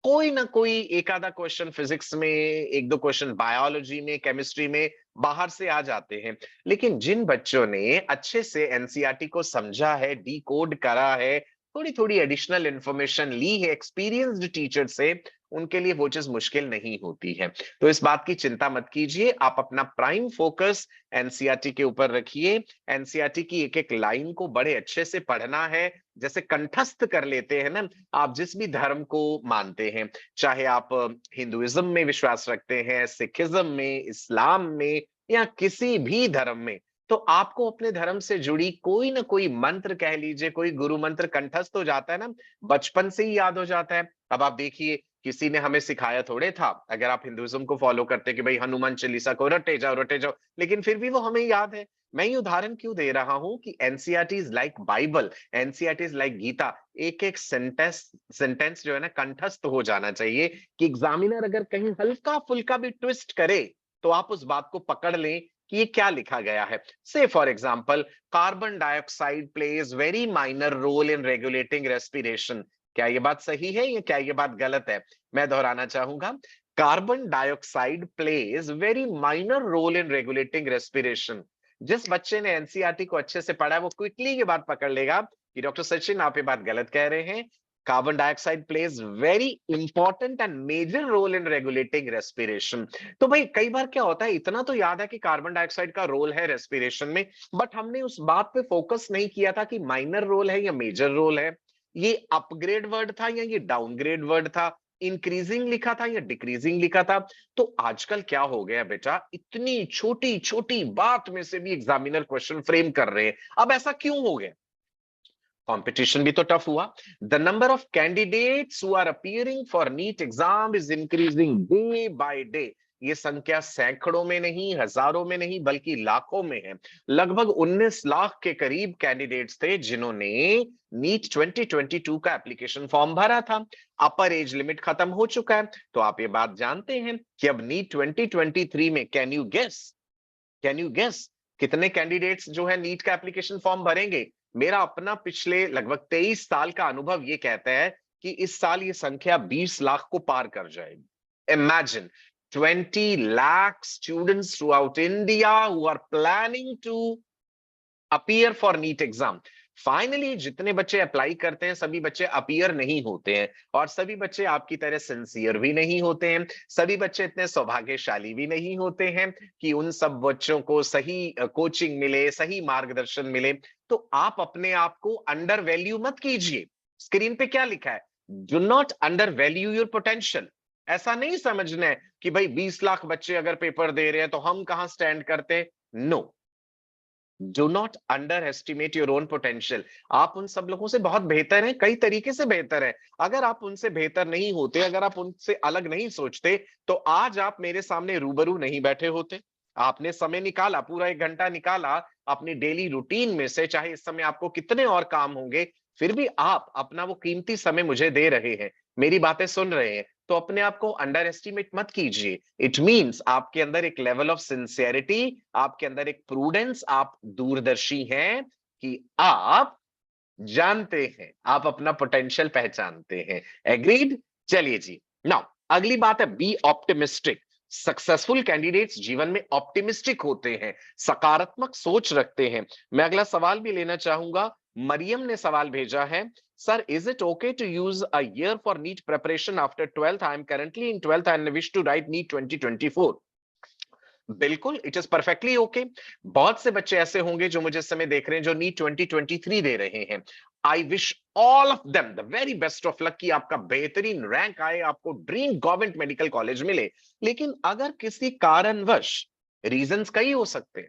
कोई ना कोई एक आधा क्वेश्चन फिजिक्स में, एक दो क्वेश्चन बायोलॉजी में, केमिस्ट्री में बाहर से आ जाते हैं। लेकिन जिन बच्चों ने अच्छे से एनसीईआरटी को समझा है, डी कोड करा है, थोड़ी थोड़ी एडिशनल इंफॉर्मेशन ली है एक्सपीरियंस्ड टीचर से, उनके लिए वो चीज मुश्किल नहीं होती है। तो इस बात की चिंता मत कीजिए, आप अपना प्राइम फोकस एनसीईआरटी के ऊपर रखिए। एनसीईआरटी की एक एक लाइन को बड़े अच्छे से पढ़ना है, जैसे कंठस्थ कर लेते हैं ना, आप जिस भी धर्म को मानते हैं, चाहे आप हिंदुइज्म में विश्वास रखते हैं, सिखिज्म में, इस्लाम में, या किसी भी धर्म में, तो आपको अपने धर्म से जुड़ी कोई ना कोई मंत्र कह लीजिए, कोई गुरु मंत्र कंठस्थ हो जाता है ना, बचपन से ही याद हो जाता है। अब आप देखिए, किसी ने हमें सिखाया थोड़े था, अगर आप हिंदुइज्म को फॉलो करते कि भाई हनुमान चालीसा को रटे जाओ, लेकिन फिर भी वो हमें याद है। मैं ये उदाहरण क्यों दे रहा हूं कि NCERT is like Bible, NCERT is like Gita. एक एक सेंटेंस जो है ना, कंठस्थ हो जाना चाहिए, कि एग्जामिनर अगर कहीं हल्का फुल्का भी ट्विस्ट करे, तो आप उस बात को पकड़ लें कि ये क्या लिखा गया है। Say for example, carbon dioxide plays very minor role in regulating respiration. क्या ये बात सही है या क्या ये बात गलत है? मैं दोहराना चाहूंगा, carbon dioxide plays very minor role in regulating respiration. जिस बच्चे ने एनसीईआरटी को अच्छे से पढ़ा है, वो क्विकली ये बात पकड़ लेगा कि डॉक्टर सचिन आप ये बात गलत कह रहे हैं। Carbon dioxide plays very important and major role in regulating respiration. तो भाई कई बार क्या होता है, इतना तो याद है कि कार्बन डाइऑक्साइड का रोल है रेस्पिरेशन में, बट हमने उस बात पे फोकस नहीं किया था कि माइनर रोल है या मेजर रोल है, ये अपग्रेड वर्ड था या ये डाउनग्रेड वर्ड था, इंक्रीजिंग लिखा था या डिक्रीजिंग लिखा था। तो आजकल क्या हो गया बेटा, इतनी छोटी छोटी बात में से भी एग्जामिनर क्वेश्चन फ्रेम कर रहे हैं। अब ऐसा क्यों हो गया? कंपटीशन भी तो टफ हुआ। The number of candidates who are appearing for NEET exam is increasing day by day. ये संख्या सैकड़ों में नहीं, हजारों में नहीं, बल्कि लाखों में है। लगभग 19 लाख के करीब कैंडिडेट्स थे जिन्होंने नीट 2022 का एप्लीकेशन फॉर्म भरा था। अपर एज लिमिट खत्म हो चुका है, तो आप ये बात जानते हैं कि अब नीट 2023 में कैन यू गेस कितने कैंडिडेट्स जो है नीट का एप्लीकेशन फॉर्म भरेंगे? मेरा अपना पिछले लगभग 23 साल का अनुभव ये कहता है कि इस साल ये संख्या 20 लाख को पार कर जाएगी। Imagine 20 lakh students throughout India who are planning to appear for NEET exam. Finally जितने बच्चे अप्लाई करते हैं, सभी बच्चे अपीयर नहीं होते हैं, और सभी बच्चे आपकी तरह सिंसियर भी नहीं होते हैं, सभी बच्चे इतने सौभाग्यशाली भी नहीं होते हैं कि उन सब बच्चों को सही कोचिंग मिले, सही मार्गदर्शन मिले। तो आप अपने आप को अंडर वैल्यू मत कीजिए। स्क्रीन पे क्या लिखा है? Do not under value your potential. ऐसा नहीं समझना है कि भाई 20 लाख बच्चे अगर पेपर दे रहे हैं तो हम कहां स्टैंड करते। No, do not underestimate your own potential. आप उन सब लोगों से बहुत बेहतर हैं, कई तरीके से बेहतर है। अगर आप उनसे बेहतर नहीं होते, अगर आप उनसे अलग नहीं सोचते, तो आज आप मेरे सामने रूबरू नहीं बैठे होते। आपने समय निकाला, पूरा 1 घंटा निकाला अपनी डेली रूटीन में से, चाहे इस समय आपको कितने और काम होंगे, फिर भी आप अपना वो कीमती समय मुझे दे रहे हैं, मेरी बातें सुन रहे हैं। तो अपने आप को अंडर एस्टिमेट मत कीजिए। इट मींस आपके अंदर एक लेवल ऑफ सिंसियरिटी, आपके अंदर एक प्रूडेंस, आप दूरदर्शी हैं कि आप जानते हैं, आप अपना पोटेंशियल पहचानते हैं। एग्रीड? चलिए जी। नाउ अगली बात है, बी ऑप्टिमिस्टिक। सक्सेसफुल कैंडिडेट्स जीवन में ऑप्टिमिस्टिक होते हैं, सकारात्मक सोच रखते हैं। मैं अगला सवाल भी लेना चाहूंगा। मरियम ने सवाल भेजा है, sir is it okay to use a year for NEET preparation after 12th? I am currently in 12th and wish to write NEET 2024। बिल्कुल, इट इज परफेक्टली ओके। बहुत से बच्चे ऐसे होंगे जो मुझे इस समय देख रहे हैं जो नीट 2023 दे रहे हैं। I wish all of them the very best of luck कि आपका बेहतरीन रैंक आए, आपको ड्रीम गवर्नमेंट मेडिकल कॉलेज मिले। लेकिन अगर किसी कारणवश, रीजंस कई हो सकते हैं,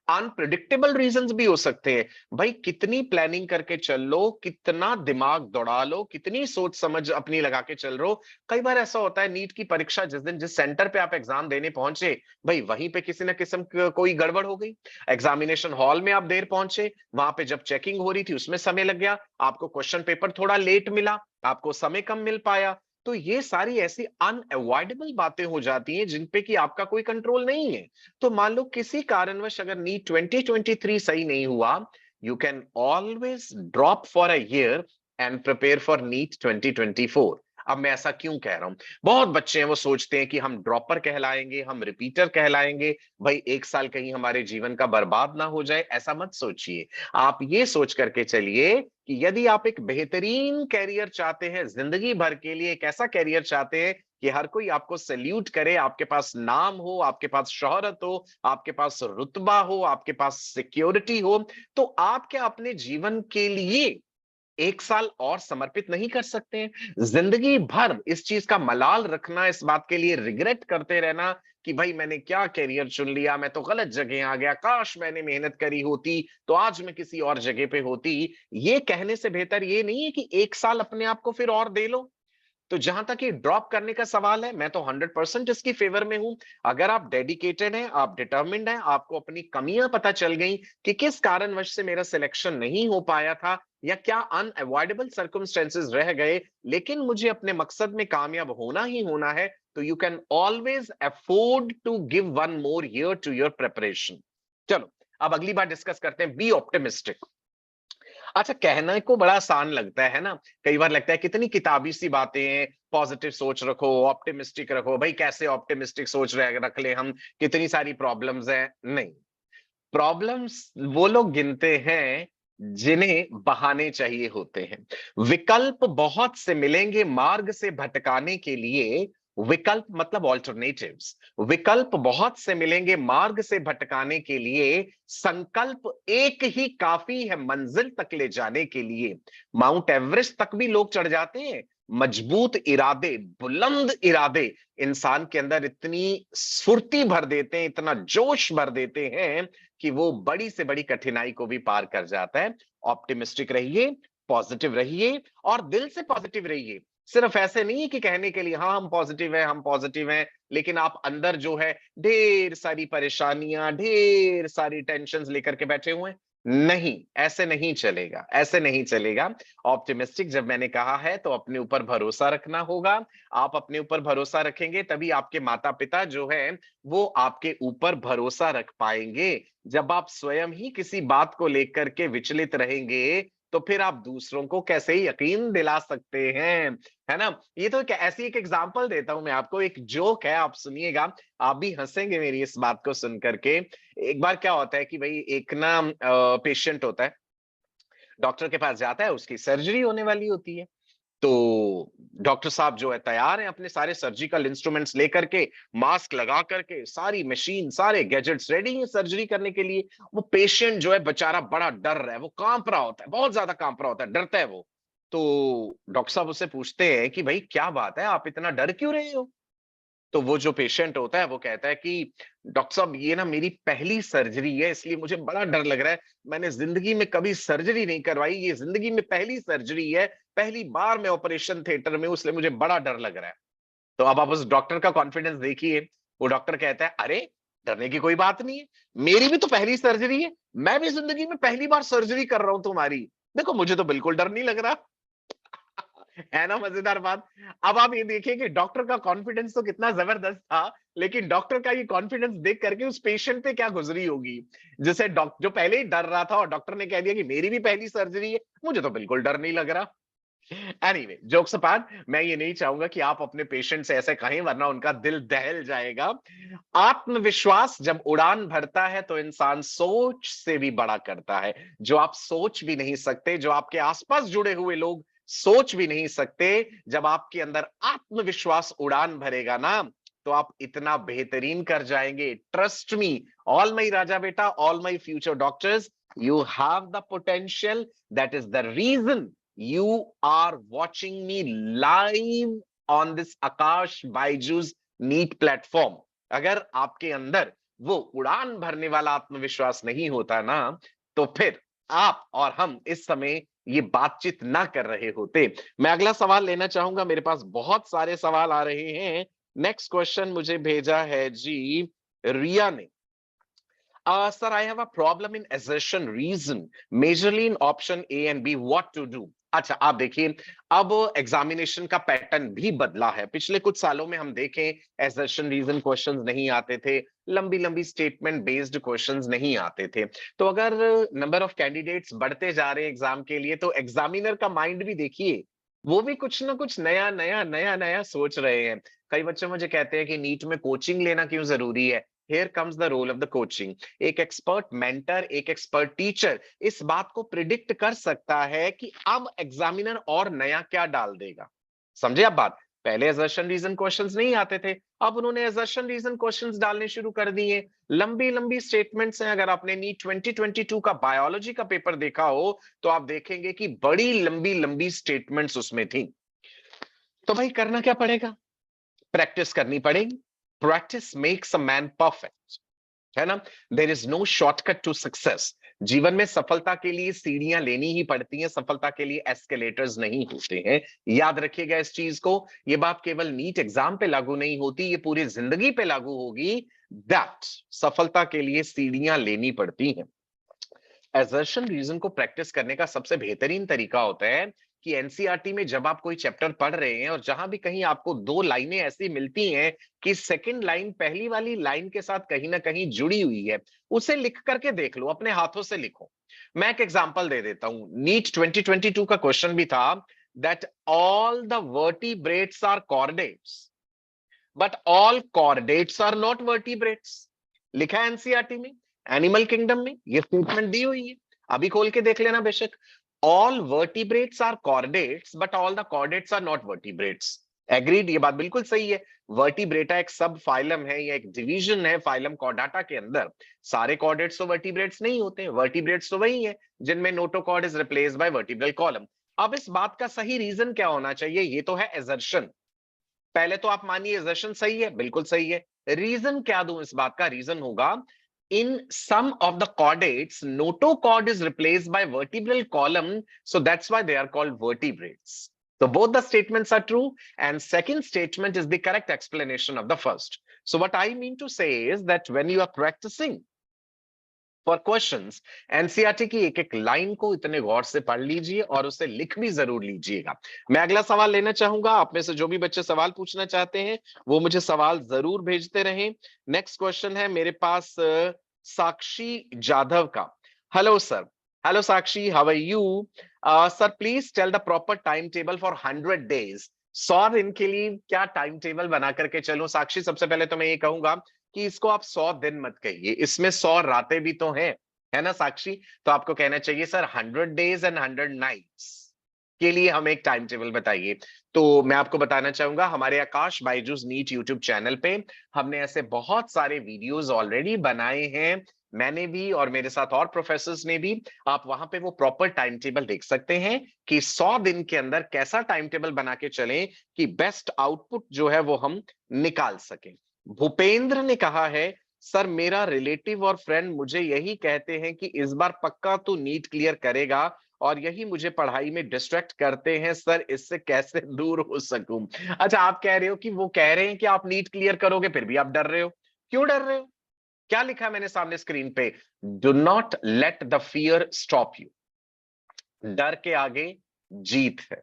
अनप्रिडिक्टेबल रीजंस भी हो सकते हैं, भाई कितनी प्लानिंग करके चल लो, कितना दिमाग दौड़ा लो, कितनी सोच समझ अपनी लगा के चल रहे हो, कई बार ऐसा होता है नीट की परीक्षा जिस दिन जिस सेंटर पे आप एग्जाम देने पहुंचे, भाई वहीं पे किसी ना किस्म कोई गड़बड़ हो गई। एग्जामिनेशन हॉल में आप देर पहुंचे, वहां पे जब चेकिंग हो रही थी उसमें समय लग गया, आपको क्वेश्चन पेपर थोड़ा लेट मिला, आपको समय कम मिल पाया। तो ये सारी ऐसी अनअवॉइडेबल बातें हो जाती हैं जिन पे कि आपका कोई कंट्रोल नहीं है। तो मान लो किसी कारणवश अगर नीट 2023 सही नहीं हुआ, you can always drop for a year and prepare for NEET 2024। अब मैं ऐसा क्यों कह रहा हूं, बहुत बच्चे हैं वो सोचते हैं कि हम ड्रॉपर कहलाएंगे, हम रिपीटर कहलाएंगे, भाई एक साल कहीं हमारे जीवन का बर्बाद ना हो जाए, ऐसा मत सोचिए। आप ये सोच करके चलिए कि यदि आप एक बेहतरीन कैरियर चाहते हैं जिंदगी भर के लिए, एक ऐसा कैरियर चाहते हैं कि हर कोई आपको सैल्यूट करे, आपके पास नाम हो, आपके पास शोहरत हो, आपके पास रुतबा हो, आपके पास सिक्योरिटी हो, तो आप क्या अपने जीवन के लिए एक साल और समर्पित नहीं कर सकते हैं? जिंदगी भर इस चीज का मलाल रखना, इस बात के लिए रिग्रेट करते रहना कि भाई मैंने क्या कैरियर चुन लिया, मैं तो गलत जगह आ गया, काश मैंने मेहनत करी होती तो आज मैं किसी और जगह पे होती, ये कहने से बेहतर ये नहीं है कि एक साल अपने आप को फिर और दे लो। तो जहां तक ये ड्रॉप करने का सवाल है, मैं तो 100% इसकी फेवर में हूं। अगर आप डेडिकेटेड हैं, आप डिटर्मिन्ड हैं, आपको अपनी कमियां पता चल गई कि किस कारणवश से मेरा सिलेक्शन नहीं हो पाया था या क्या अनअवॉइडेबल सर्कमस्टेंसेस रह गए, लेकिन मुझे अपने मकसद में कामयाब होना ही होना है, तो you can always afford to give one more year to your preparation. चलो अब अगली बार डिस्कस करते हैं, बी ऑप्टिमिस्टिक। अच्छा, कहने को बड़ा आसान लगता है ना, कई बार लगता है कितनी किताबी सी बातें हैं, पॉजिटिव सोच रखो, ऑप्टिमिस्टिक रखो, भाई कैसे ऑप्टिमिस्टिक सोच रख ले हम, कितनी सारी प्रॉब्लम्स हैं। नहीं, प्रॉब्लम्स वो लोग गिनते हैं जिन्हें बहाने चाहिए होते हैं। विकल्प बहुत से मिलेंगे मार्ग से भटकाने के लिए, विकल्प मतलब ऑल्टरनेटिव्स, विकल्प बहुत से मिलेंगे मार्ग से भटकाने के लिए, संकल्प एक ही काफी है मंजिल तक ले जाने के लिए। माउंट एवरेस्ट तक भी लोग चढ़ जाते हैं, मजबूत इरादे, बुलंद इरादे इंसान के अंदर इतनी स्फूर्ति भर देते हैं, इतना जोश भर देते हैं कि वो बड़ी से बड़ी कठिनाई को भी पार कर जाता है। ऑप्टिमिस्टिक रहिए, पॉजिटिव रहिए और दिल से पॉजिटिव रहिए। सिर्फ ऐसे नहीं है कि कहने के लिए हाँ हम पॉजिटिव हैं, हम पॉजिटिव हैं, लेकिन आप अंदर जो है ढेर सारी परेशानियां, ढेर सारी टेंशन्स लेकर के बैठे हुए हैं। नहीं, ऐसे नहीं चलेगा, ऐसे नहीं चलेगा। ऑप्टिमिस्टिक जब मैंने कहा है तो अपने ऊपर भरोसा रखना होगा। आप अपने ऊपर भरोसा रखेंगे तभी आपके माता पिता जो है वो आपके ऊपर भरोसा रख पाएंगे। जब आप स्वयं ही किसी बात को लेकर के विचलित रहेंगे, तो फिर आप दूसरों को कैसे यकीन दिला सकते हैं, है ना? ये तो ऐसी एक एग्जांपल देता हूं मैं आपको, एक जोक है, आप सुनिएगा, आप भी हंसेंगे मेरी इस बात को सुनकर के। एक बार क्या होता है कि भाई एक ना पेशेंट होता है, डॉक्टर के पास जाता है, उसकी सर्जरी होने वाली होती है। तो डॉक्टर साहब जो है तैयार हैं अपने सारे सर्जिकल इंस्ट्रूमेंट्स लेकर के, मास्क लगा करके, सारी मशीन, सारे गैजेट्स रेडी हैं सर्जरी करने के लिए। वो पेशेंट जो है बेचारा बड़ा डर रहा है, वो कांप रहा होता है, बहुत ज्यादा कांप रहा होता है, डरता है वो। तो डॉक्टर साहब उससे पूछते हैं कि भाई क्या बात है, आप इतना डर क्यों रहे हो? तो वो जो पेशेंट होता है वो कहता है कि डॉक्टर साहब ये ना मेरी पहली सर्जरी है, इसलिए मुझे बड़ा डर लग रहा है। मैंने जिंदगी में कभी सर्जरी नहीं करवाई, ये जिंदगी में पहली सर्जरी है, पहली बार मैं ऑपरेशन थिएटर में हूं, इसलिए मुझे बड़ा डर लग रहा है। तो अब आप उस डॉक्टर का कॉन्फिडेंस देखिए। वो डॉक्टर कहता है, अरे डरने की कोई बात नहीं है, मेरी भी तो पहली सर्जरी है, मैं भी जिंदगी में पहली बार सर्जरी कर रहा हूं तुम्हारी, देखो मुझे तो बिल्कुल डर नहीं लग रहा। है ना मजेदार बात? अब आप ये देखिए कि डॉक्टर का कॉन्फिडेंस तो कितना जबरदस्त था, लेकिन डॉक्टर का ये कॉन्फिडेंस देख करके उस पेशेंट पे क्या गुजरी होगी, जिसे डॉक्टर जो पहले ही डर रहा था और डॉक्टर ने कह दिया कि मेरी भी पहली सर्जरी है, मुझे तो बिल्कुल डर नहीं लग रहा। एनीवे, जोक्स अपार्ट, मैं ये नहीं चाहूंगा कि आप अपने पेशेंट से ऐसे कहें वरना उनका दिल दहल जाएगा। आत्मविश्वास जब उड़ान भरता है तो इंसान सोच से भी बड़ा करता है। जो आप सोच भी नहीं सकते, जो आपके आसपास जुड़े हुए लोग सोच भी नहीं सकते, जब आपके अंदर आत्मविश्वास उड़ान भरेगा ना, तो आप इतना बेहतरीन कर जाएंगे। ट्रस्ट मी, ऑल माई राजा बेटा, all my future doctors, you have the potential. That is the reason you are watching me live on this Akash Byju's NEET platform. अगर आपके अंदर वो उड़ान भरने वाला आत्मविश्वास नहीं होता ना, तो फिर आप और हम इस समय ये बातचीत ना कर रहे होते। मैं अगला सवाल लेना चाहूंगा, मेरे पास बहुत सारे सवाल आ रहे हैं। नेक्स्ट क्वेश्चन मुझे भेजा है जी रिया ने। Sir, I have a problem in assertion reason, majorly in option A and B. What to do? अच्छा, आप देखिए, अब एग्जामिनेशन का पैटर्न भी बदला है। पिछले कुछ सालों में हम देखें assertion reason क्वेश्चंस नहीं आते थे, लंबी लंबी स्टेटमेंट बेस्ड क्वेश्चंस नहीं आते थे। तो अगर नंबर ऑफ कैंडिडेट्स बढ़ते जा रहे हैं एग्जाम के लिए, तो एग्जामिनर का माइंड भी देखिए, वो भी कुछ ना कुछ नया नया नया नया सोच रहे हैं। कई बच्चे मुझे कहते हैं कि नीट में कोचिंग लेना क्यों जरूरी है। Here comes the role of the coaching. एक एक्सपर्ट मेंटर, एक एक्सपर्ट टीचर इस बात को प्रिडिक्ट कर सकता है कि अब एग्जामिनर और नया क्या डाल देगा। समझे आप बात? पहले assertion reason क्वेश्चंस नहीं आते थे, अब उन्होंने assertion reason क्वेश्चंस डालने शुरू कर दिए। लंबी लंबी स्टेटमेंट्स हैं। अगर आपने नीट 2022 का बायोलॉजी का पेपर देखा हो, तो आप देखेंगे कि बड़ी लंबी लंबी स्टेटमेंट्स उसमें थी। तो भाई करना क्या पड़ेगा? प्रैक्टिस करनी पड़ेगी। Practice makes a man perfect, है ना। There is no shortcut to success. जीवन में सफलता के लिए सीढ़ियां लेनी ही पड़ती हैं, सफलता के लिए एस्केलेटर्स नहीं होते हैं। याद रखिएगा इस चीज को। ये बात केवल नीट एग्जाम पे लागू नहीं होती, ये पूरी जिंदगी पे लागू होगी। दैट सफलता के लिए सीढ़ियां लेनी पड़ती हैं। असर्शन रीजन को प्रैक्टिस करने का सबसे बेहतरीन तरीका होता है कि एनसीईआरटी में जब आप कोई चैप्टर पढ़ रहे हैं और जहां भी कहीं आपको दो लाइनें ऐसी मिलती हैं कि सेकंड लाइन पहली वाली लाइन के साथ कहीं ना कहीं जुड़ी हुई है, उसे लिख करके देख लो, अपने हाथों से लिखो। मैं एक एग्जांपल दे देता हूं। नीट 2022 का क्वेश्चन भी था that all the vertebrates are chordates but all chordates are not vertebrates. लिखा है एनसीईआरटी में, एनिमल किंगडम में ये स्टेटमेंट दी हुई है। अभी खोल के देख लेना बेशक। All vertebrates are chordates but all the chordates are not vertebrates. Agreed, ये बात बिल्कुल सही है। वर्टिब्रेटा एक सब फाइलम है या एक डिवीजन है फाइलम कॉर्डाटा के अंदर। सारे कॉर्डेट्स तो वर्टिब्रेट्स नहीं होते। वर्टिब्रेट्स तो वही है जिनमें notochord is replaced by vertebral column. अब इस बात का सही रीजन क्या होना चाहिए? ये तो है एजर्शन। पहले तो आप मानिए एजर्शन सही है, बिल्कुल सही है। रीजन क्या दूं इस बात का? रीजन होगा in some of the chordates notochord is replaced by vertebral column, so that's why they are called vertebrates. So both the statements are true and second statement is the correct explanation of the first. So what I mean to say is that when you are practicing for questions, NCERT की एक एक लाइन को इतने गौर से पढ़ लीजिए और उसे लिख भी जरूर लीजिएगा। मैं अगला सवाल लेना चाहूंगा। आप में से जो भी बच्चे सवाल पूछना चाहते हैं वो मुझे सवाल जरूर भेजते रहें। नेक्स्ट क्वेश्चन है मेरे पास साक्षी जाधव का। Hello sir. Hello Sakshi, how are you? Sir please tell the proper time table for 100 days. 100 दिन के लिए क्या टाइम टेबल बना करके चलूं? साक्षी, सबसे पहले तो मैं ये कहूंगा कि इसको आप 100 दिन मत कहिए, इसमें 100 रातें भी तो हैं, है ना साक्षी? तो आपको कहना चाहिए सर 100 डेज एंड 100 नाइट्स के लिए हमें एक टाइम टेबल बताइए। तो मैं आपको बताना चाहूंगा हमारे Aakash Byju's NEET YouTube channel पे हमने ऐसे बहुत सारे वीडियोस ऑलरेडी बनाए हैं, मैंने भी और मेरे साथ और प्रोफेसर्स ने भी। आप वहां पे वो प्रॉपर टाइम टेबल देख सकते हैं कि 100 दिन के अंदर कैसा टाइम टेबल बना के चलें कि बेस्ट आउटपुट जो है वो हम निकाल सकें। भूपेंद्र ने कहा है सर मेरा रिलेटिव और फ्रेंड मुझे यही कहते हैं कि इस बार पक्का तू नीट क्लियर करेगा और यही मुझे पढ़ाई में डिस्ट्रैक्ट करते हैं, सर इससे कैसे दूर हो सकूं? अच्छा, आप कह रहे हो कि वो कह रहे हैं कि आप नीट क्लियर करोगे फिर भी आप डर रहे हो, क्यों डर रहे हो? क्या लिखा है मैंने सामने स्क्रीन पे? Do not let the fear stop you. डर के आगे जीत है,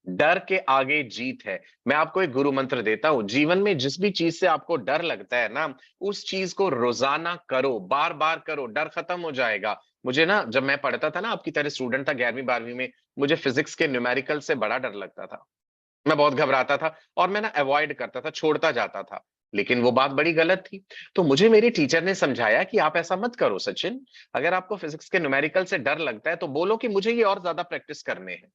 डर के आगे जीत है। मैं आपको एक गुरु मंत्र देता हूं, जीवन में जिस भी चीज से आपको डर लगता है ना, उस चीज को रोजाना करो, बार बार करो, डर खत्म हो जाएगा। मुझे ना जब मैं पढ़ता था ना, आपकी तरह स्टूडेंट था 11वीं 12वीं में, मुझे फिजिक्स के न्यूमेरिकल से बड़ा डर लगता था। मैं बहुत घबराता था और मैं ना अवॉइड करता था, छोड़ता जाता था। लेकिन वो बात बड़ी गलत थी। तो मुझे मेरे टीचर ने समझाया कि आप ऐसा मत करो सचिन, अगर आपको फिजिक्स के न्यूमेरिकल से डर लगता है तो बोलो कि मुझे ये और ज्यादा प्रैक्टिस करने हैं।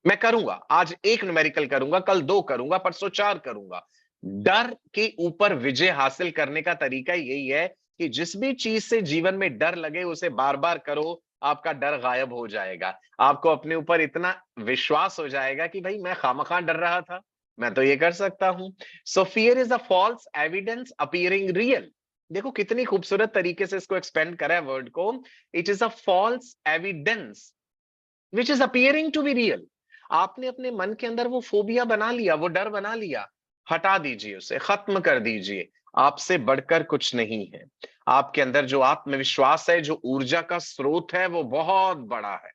मैं करूंगा, आज एक न्यूमेरिकल करूंगा, कल 2 करूंगा, परसों 4 करूंगा। डर के ऊपर विजय हासिल करने का तरीका यही है कि जिस भी चीज से जीवन में डर लगे उसे बार बार करो, आपका डर गायब हो जाएगा। आपको अपने ऊपर इतना विश्वास हो जाएगा कि भाई मैं खामखा डर रहा था, मैं तो ये कर सकता हूं। So fear is a false evidence appearing real. देखो कितनी खूबसूरत तरीके से इसको एक्सपेंड करा है वर्ड को। It is a false evidence which is appearing to be real. आपने अपने मन के अंदर वो फोबिया बना लिया, वो डर बना लिया, हटा दीजिए, उसे खत्म कर दीजिए। आपसे बढ़कर कुछ नहीं है। आपके अंदर जो आत्मविश्वास है, जो ऊर्जा का स्रोत है, वो बहुत बड़ा है।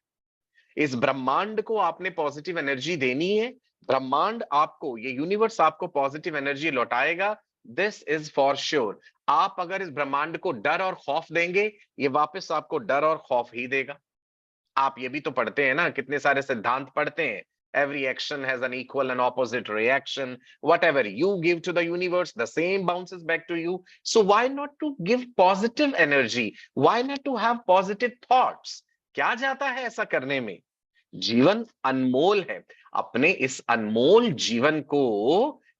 इस ब्रह्मांड को आपने पॉजिटिव एनर्जी देनी है। ब्रह्मांड आपको, ये यूनिवर्स आपको पॉजिटिव एनर्जी लौटाएगा। This is for sure. आप अगर इस ब्रह्मांड को डर और खौफ देंगे, ये वापस आपको डर और खौफ ही देगा। आप ये भी तो पढ़ते हैं ना, कितने सारे सिद्धांत पढ़ते हैं। Every action has an equal and opposite reaction. Whatever you give to the universe, the same bounces back to you. So why not to give positive energy? Why not to have positive thoughts? क्या जाता है ऐसा करने में? जीवन अनमोल है। अपने इस अनमोल जीवन को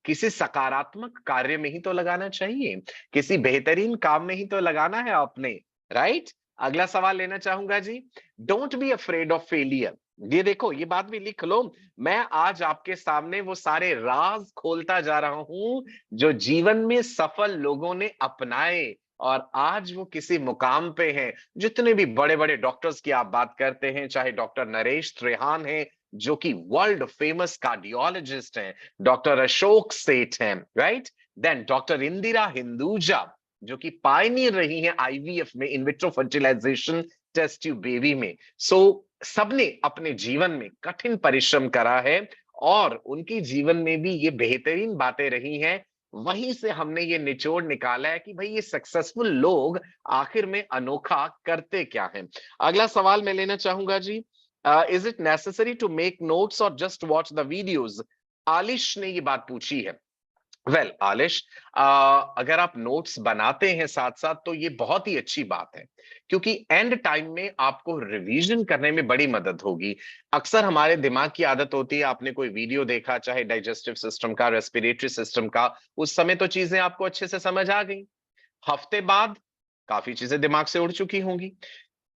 किसी सकारात्मक कार्य में ही तो लगाना चाहिए, किसी बेहतरीन काम में ही तो लगाना है आपने। राइट? अगला सवाल लेना चाहूंगा जी। Don't be afraid of failure. ये देखो, ये बात भी लिख लो। मैं आज आपके सामने वो सारे राज खोलता जा रहा हूं जो जीवन में सफल लोगों ने अपनाए और आज वो किसी मुकाम पे हैं। जितने भी बड़े बड़े डॉक्टर्स की आप बात करते हैं, चाहे डॉक्टर नरेश त्रेहान हैं जो कि वर्ल्ड फेमस कार्डियोलॉजिस्ट हैं, डॉक्टर अशोक सेठ हैं, right, then doctor Indira Hinduja जो कि पायनियर रही हैं आईवीएफ में, in vitro fertilization test tube baby में। सो सबने अपने जीवन में कठिन परिश्रम करा है और उनकी जीवन में भी ये बेहतरीन बातें रही हैं। वहीं से हमने ये निचोड़ निकाला है कि भाई ये सक्सेसफुल लोग आखिर में अनोखा करते क्या हैं। अगला सवाल मैं लेना चाहूंगा जी। Is it necessary to make notes और just watch the videos? Alish ने ये बात पूछी है। वेल आलिश, अगर आप नोट्स बनाते हैं साथ साथ तो ये बहुत ही अच्छी बात है, क्योंकि एंड टाइम में आपको रिवीजन करने में बड़ी मदद होगी। अक्सर हमारे दिमाग की आदत होती है, आपने कोई वीडियो देखा, चाहे डाइजेस्टिव सिस्टम का, रेस्पिरेटरी सिस्टम का, उस समय तो चीजें आपको अच्छे से समझ आ गई। हफ्ते बाद काफी चीजें दिमाग से उड़ चुकी होंगी।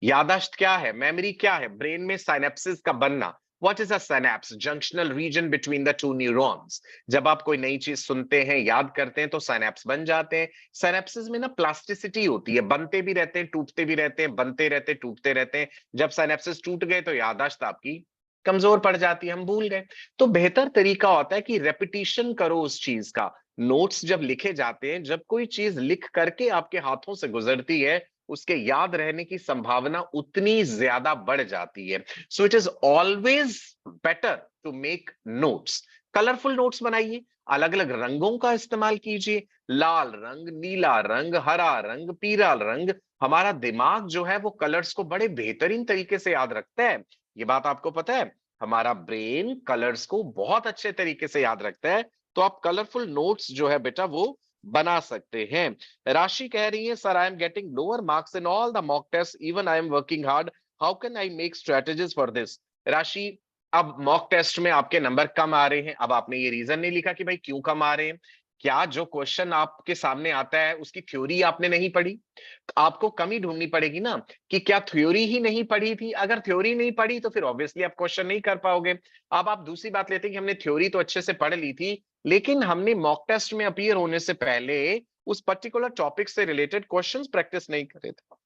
यादाश्त क्या है, मेमोरी क्या है? ब्रेन में साइनेप्सिस का बनना। What is a synapse? Junctional region between the two neurons. जब आप कोई नई चीज सुनते हैं, याद करते हैं, तो साइनेप्स बन जाते हैं। साइनेप्सिस में ना प्लास्टिसिटी होती है, बनते भी रहते हैं, टूटते भी रहते हैं, बनते रहते हैं, टूटते रहते हैं। जब साइनेप्सिस टूट गए तो यादाश्त आपकी कमजोर पड़ जाती है, हम भूल गए। तो बेहतर तरीका होता है कि रेपिटिशन करो उस चीज का। नोट्स जब लिखे जाते हैं, जब कोई चीज लिख करके आपके हाथों से गुजरती है, उसके याद रहने की संभावना उतनी ज्यादा बढ़ जाती है। So it is always better to make notes. Colourful notes बनाइए, अलग अलग रंगों का इस्तेमाल कीजिए। लाल रंग, नीला रंग, हरा रंग, पीला रंग। हमारा दिमाग जो है वो कलर्स को बड़े बेहतरीन तरीके से याद रखता है। ये बात आपको पता है? हमारा ब्रेन कलर्स को बहुत अच्छे तरीके से याद रखता है। तो आप कलरफुल नोट्स जो है बेटा वो बना सकते हैं। राशि कह रही है, sir I am getting lower marks in all the mock test, even I am working hard, how can I make strategies for this? Rashi, अब मॉक टेस्ट में आपके नंबर कम आ रहे हैं। अब आपने ये रीजन नहीं लिखा कि भाई क्यों कम आ रहे हैं। क्या जो क्वेश्चन आपके सामने आता है उसकी थ्योरी आपने नहीं पढ़ी? आपको कमी ढूंढनी पड़ेगी ना कि क्या थ्योरी ही नहीं पढ़ी थी। अगर थ्योरी नहीं पढ़ी तो फिर ऑब्वियसली आप क्वेश्चन नहीं कर पाओगे। अब आप दूसरी बात लेते हैं कि हमने थ्योरी तो अच्छे से पढ़ ली थी, लेकिन हमने मॉक टेस्ट में अपीयर होने से पहले उस पर्टिकुलर टॉपिक से रिलेटेड क्वेश्चंस प्रैक्टिस नहीं करे थे,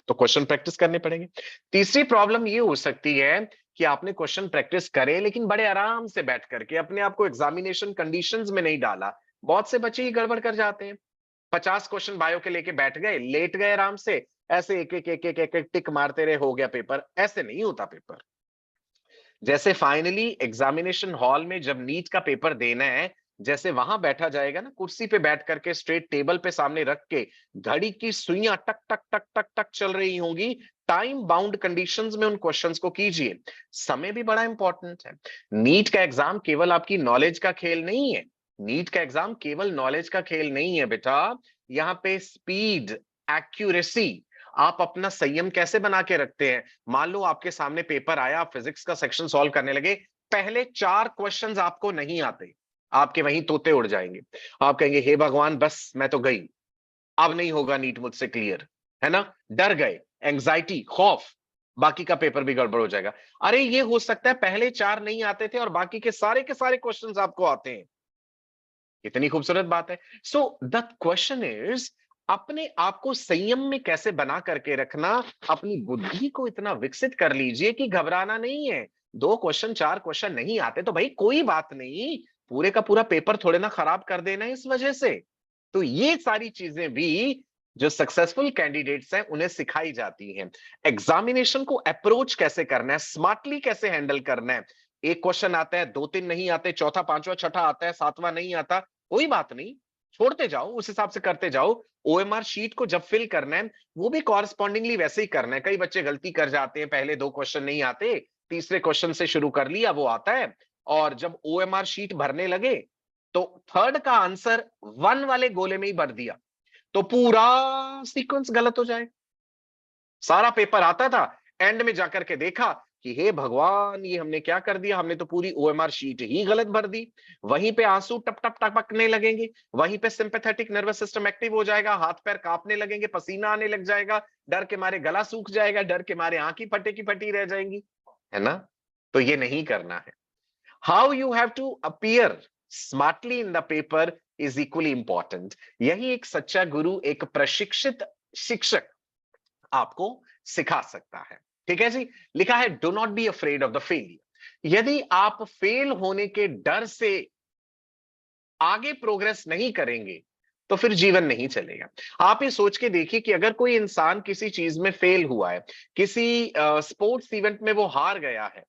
तो क्वेश्चन प्रैक्टिस करने पड़ेंगे। तीसरी प्रॉब्लम ये हो सकती है कि आपने क्वेश्चन प्रैक्टिस करे लेकिन बड़े आराम से बैठ करके अपने आप को एग्जामिनेशन कंडीशंस में नहीं डाला। बहुत से बच्चे ही गड़बड़ कर जाते हैं। 50 क्वेश्चन बायो के लेके बैठ गए, लेट गए आराम से, ऐसे एक एक एक एक एक, एक टिक मारते रहे, हो गया पेपर। ऐसे नहीं होता पेपर। जैसे फाइनली एग्जामिनेशन हॉल में जब नीट का पेपर देना है, जैसे वहां बैठा जाएगा ना, कुर्सी पे बैठ करके स्ट्रेट टेबल पे सामने रख के, घड़ी की सुइयां टक टक टक टक टक चल रही होंगी, टाइम बाउंड कंडीशंस में उन क्वेश्चंस को कीजिए। समय भी बड़ा इंपॉर्टेंट है। नीट का एग्जाम केवल आपकी नॉलेज का खेल नहीं है। नीट का एग्जाम केवल नॉलेज का खेल नहीं है बेटा। यहाँ पे स्पीड, एक्यूरेसी, आप अपना संयम कैसे बना के रखते हैं। मान लो आपके सामने पेपर आया, आप फिजिक्स का सेक्शन सॉल्व करने लगे, पहले 4 क्वेश्चंस आपको नहीं आते, आपके वहीं तोते उड़ जाएंगे। आप कहेंगे हे भगवान बस मैं तो गई, अब नहीं होगा नीट मुझसे क्लियर, है ना? डर गए, एंजाइटी, खौफ, बाकी का पेपर भी गड़बड़ हो जाएगा। अरे ये हो सकता है पहले 4 नहीं आते थे और बाकी के सारे क्वेश्चंस आपको आते हैं। कितनी खूबसूरत बात है। सो द क्वेश्चन इज, अपने आप को संयम में कैसे बना करके रखना, अपनी बुद्धि को इतना विकसित कर लीजिए कि घबराना नहीं है। 2 क्वेश्चन 4 क्वेश्चन नहीं आते तो भाई कोई बात नहीं, पूरे का पूरा पेपर थोड़े ना खराब कर देना है इस वजह से। तो ये सारी चीजें भी जो सक्सेसफुल कैंडिडेट्स हैं उन्हें सिखाई जाती हैं। एग्जामिनेशन को अप्रोच कैसे करना है, स्मार्टली कैसे हैंडल करना है। एक क्वेश्चन आता है, 2 3 नहीं आते, चौथा पांचवा छठा आता है, सातवां नहीं आता, कोई बात नहीं, छोड़ते जाओ, उस हिसाब से करते जाओ। ओएमआर शीट को जब फिल करना है वो भी कॉरस्पॉन्डिंगली वैसे ही करना है। कई बच्चे गलती कर जाते हैं, पहले 2 क्वेश्चन नहीं आते, तीसरे क्वेश्चन से शुरू कर लिया, वो आता है, और जब ओएमआर शीट भरने लगे तो थर्ड का आंसर 1 वाले गोले में ही भर दिया, तो पूरा सीक्वेंस गलत हो जाए। सारा पेपर आता था, एंड में जाकर के देखा कि हे भगवान ये हमने क्या कर दिया, हमने तो पूरी ओएमआर शीट ही गलत भर दी। वहीं पे आंसू टप टप टपकने लगेंगे, वहीं पे सिंपैथेटिक नर्वस सिस्टम एक्टिव हो जाएगा, हाथ पैर कांपने लगेंगे, पसीना आने लग जाएगा, डर के मारे गला सूख जाएगा, डर के मारे आंखें फटे की फटी रह जाएंगी, है ना? तो ये नहीं करना है। How you have to appear smartly in the paper is equally important. यही एक सच्चा गुरु, एक प्रशिक्षित शिक्षक आपको सिखा सकता है। ठीक है जी। लिखा है do not be afraid of the failure. यदि आप फेल होने के डर से आगे प्रोग्रेस नहीं करेंगे तो फिर जीवन नहीं चलेगा। आप ये सोच के देखिए कि अगर कोई इंसान किसी चीज में फेल हुआ है, किसी स्पोर्ट्स इवेंट में वो हार गया है,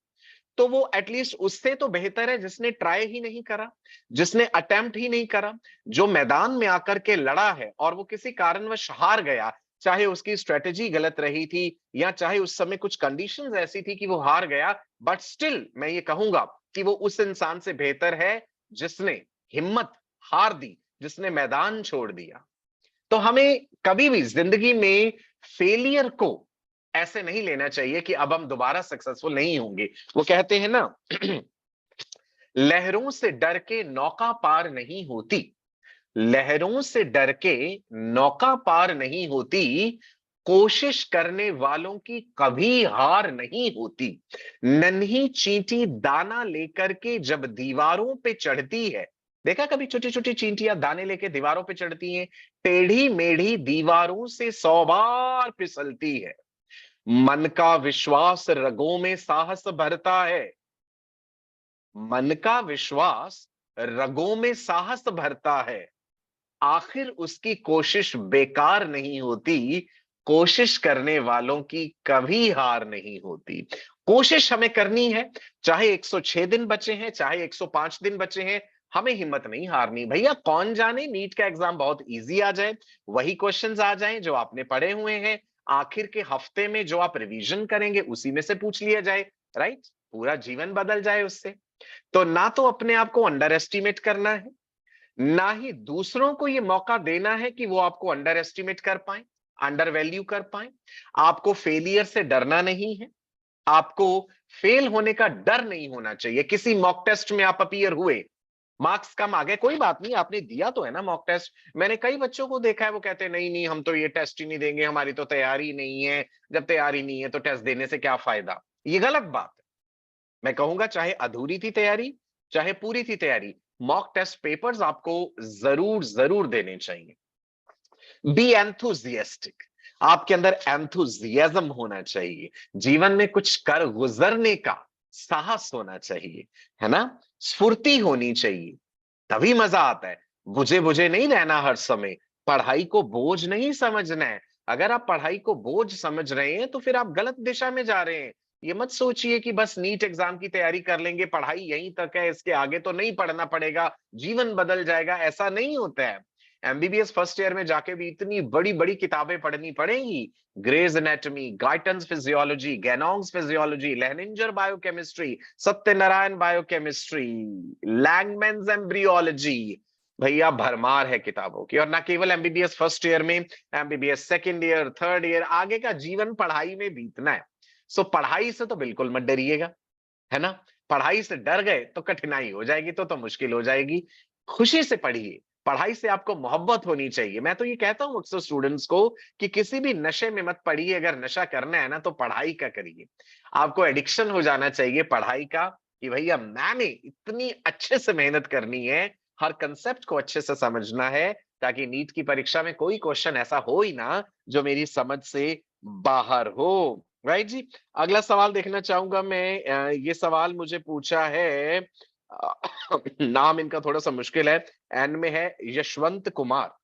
तो वो एटलीस्ट उससे तो बेहतर है जिसने ट्राई ही नहीं करा, जिसने अटेम्प्ट ही नहीं करा। जो मैदान में आकर के लड़ा है और वो किसी कारणवश हार गया, चाहे उसकी स्ट्रेटेजी गलत रही थी या चाहे उस समय कुछ कंडीशंस ऐसी थी कि वो हार गया, बट स्टिल मैं ये कहूंगा कि वो उस इंसान से बेहतर है जिसने हिम्मत हार दी, जिसने मैदान छोड़ दिया। तो हमें कभी भी जिंदगी में फेलियर को ऐसे नहीं लेना चाहिए कि अब हम दोबारा सक्सेसफुल नहीं होंगे। वो कहते हैं ना लहरों से डर के नौका पार नहीं होती, लहरों से डर के नौका पार नहीं होती, कोशिश करने वालों की कभी हार नहीं होती। नन्ही चींटी दाना लेकर के जब दीवारों पे चढ़ती है, देखा कभी छोटी छोटी चींटियां दाने लेके दीवारों पे चढ़ती हैं, टेढ़ी मेढ़ी दीवारों से 100 बार फिसलती है। मन का विश्वास रगों में साहस भरता है, मन का विश्वास रगों में साहस भरता है, आखिर उसकी कोशिश बेकार नहीं होती, कोशिश करने वालों की कभी हार नहीं होती। कोशिश हमें करनी है, चाहे 106 दिन बचे हैं, चाहे 105 दिन बचे हैं, हमें हिम्मत नहीं हारनी। भैया कौन जाने नीट का एग्जाम बहुत इजी आ जाए, वही क्वेश्चंस आ जाएं जो आपने पढ़े हुए हैं, आखिर के हफ्ते में जो आप रिवीजन करेंगे उसी में से पूछ लिया जाए, राइट? पूरा जीवन बदल जाए उससे। तो ना तो अपने आप को अंडर एस्टिमेट करना है, ना ही दूसरों को यह मौका देना है कि वो आपको अंडर एस्टिमेट कर पाए, अंडर वैल्यू कर पाए। आपको फेलियर से डरना नहीं है, आपको फेल होने का डर नहीं होना चाहिए। किसी मॉक टेस्ट में आप अपीयर हुए, मार्क्स कम आ गए, कोई बात नहीं, आपने दिया तो है ना मॉक टेस्ट। मैंने कई बच्चों को देखा है वो कहते हैं नहीं नहीं हम तो ये टेस्ट ही नहीं देंगे, हमारी तो तैयारी नहीं है। जब तैयारी नहीं है तो टेस्ट देने से क्या फायदा? ये गलत बात है। मैं कहूंगा चाहे अधूरी थी तैयारी, चाहे पूरी थी तैयारी, मॉक टेस्ट पेपर्स आपको जरूर जरूर देने चाहिए। बी एंथुजियास्टिक, आपके अंदर एंथुजियाज्म होना चाहिए, जीवन में कुछ कर गुजरने का साहस होना चाहिए, है ना? स्फूर्ति होनी चाहिए, तभी मजा आता है। बुझे बुझे नहीं रहना हर समय, पढ़ाई को बोझ नहीं समझना है। अगर आप पढ़ाई को बोझ समझ रहे हैं तो फिर आप गलत दिशा में जा रहे हैं। ये मत सोचिए कि बस नीट एग्जाम की तैयारी कर लेंगे, पढ़ाई यहीं तक है, इसके आगे तो नहीं पढ़ना पड़ेगा, जीवन बदल जाएगा, ऐसा नहीं होता है। एमबीबीएस फर्स्ट ईयर में जाके भी इतनी बड़ी बड़ी किताबें पढ़नी पड़ेंगी, Gray's anatomy, Guyton's physiology, Ganong's physiology, Lehninger biochemistry, Satyanarayana biochemistry, Langman's embryology. भैया भरमार है किताबों की। और ना केवल एमबीबीएस फर्स्ट ईयर में, MBBS second year, third year, आगे का जीवन पढ़ाई में बीतना है। सो पढ़ाई से तो बिल्कुल मत डरिएगा, है ना? पढ़ाई से डर गए तो कठिनाई हो जाएगी, तो मुश्किल हो जाएगी। खुशी से पढ़िए, पढ़ाई से आपको मोहब्बत होनी चाहिए। मैं तो ये कहता हूँ अक्सर स्टूडेंट्स को कि किसी भी नशे में मत पड़िए, अगर नशा करना है ना तो पढ़ाई का करिए। आपको एडिक्शन हो जाना चाहिए पढ़ाई का कि भैया मैंने इतनी अच्छे से मेहनत करनी है, हर कांसेप्ट को अच्छे से समझना है, ताकि नीट की परीक्षा में कोई क्वेश्चन ऐसा हो ही ना जो मेरी समझ से बाहर हो। राइट जी? अगला सवाल देखना चाहूंगा मैं। ये सवाल मुझे पूछा है नाम इनका थोड़ा-सा मुश्किल है। एन में है यशवंत कुमार।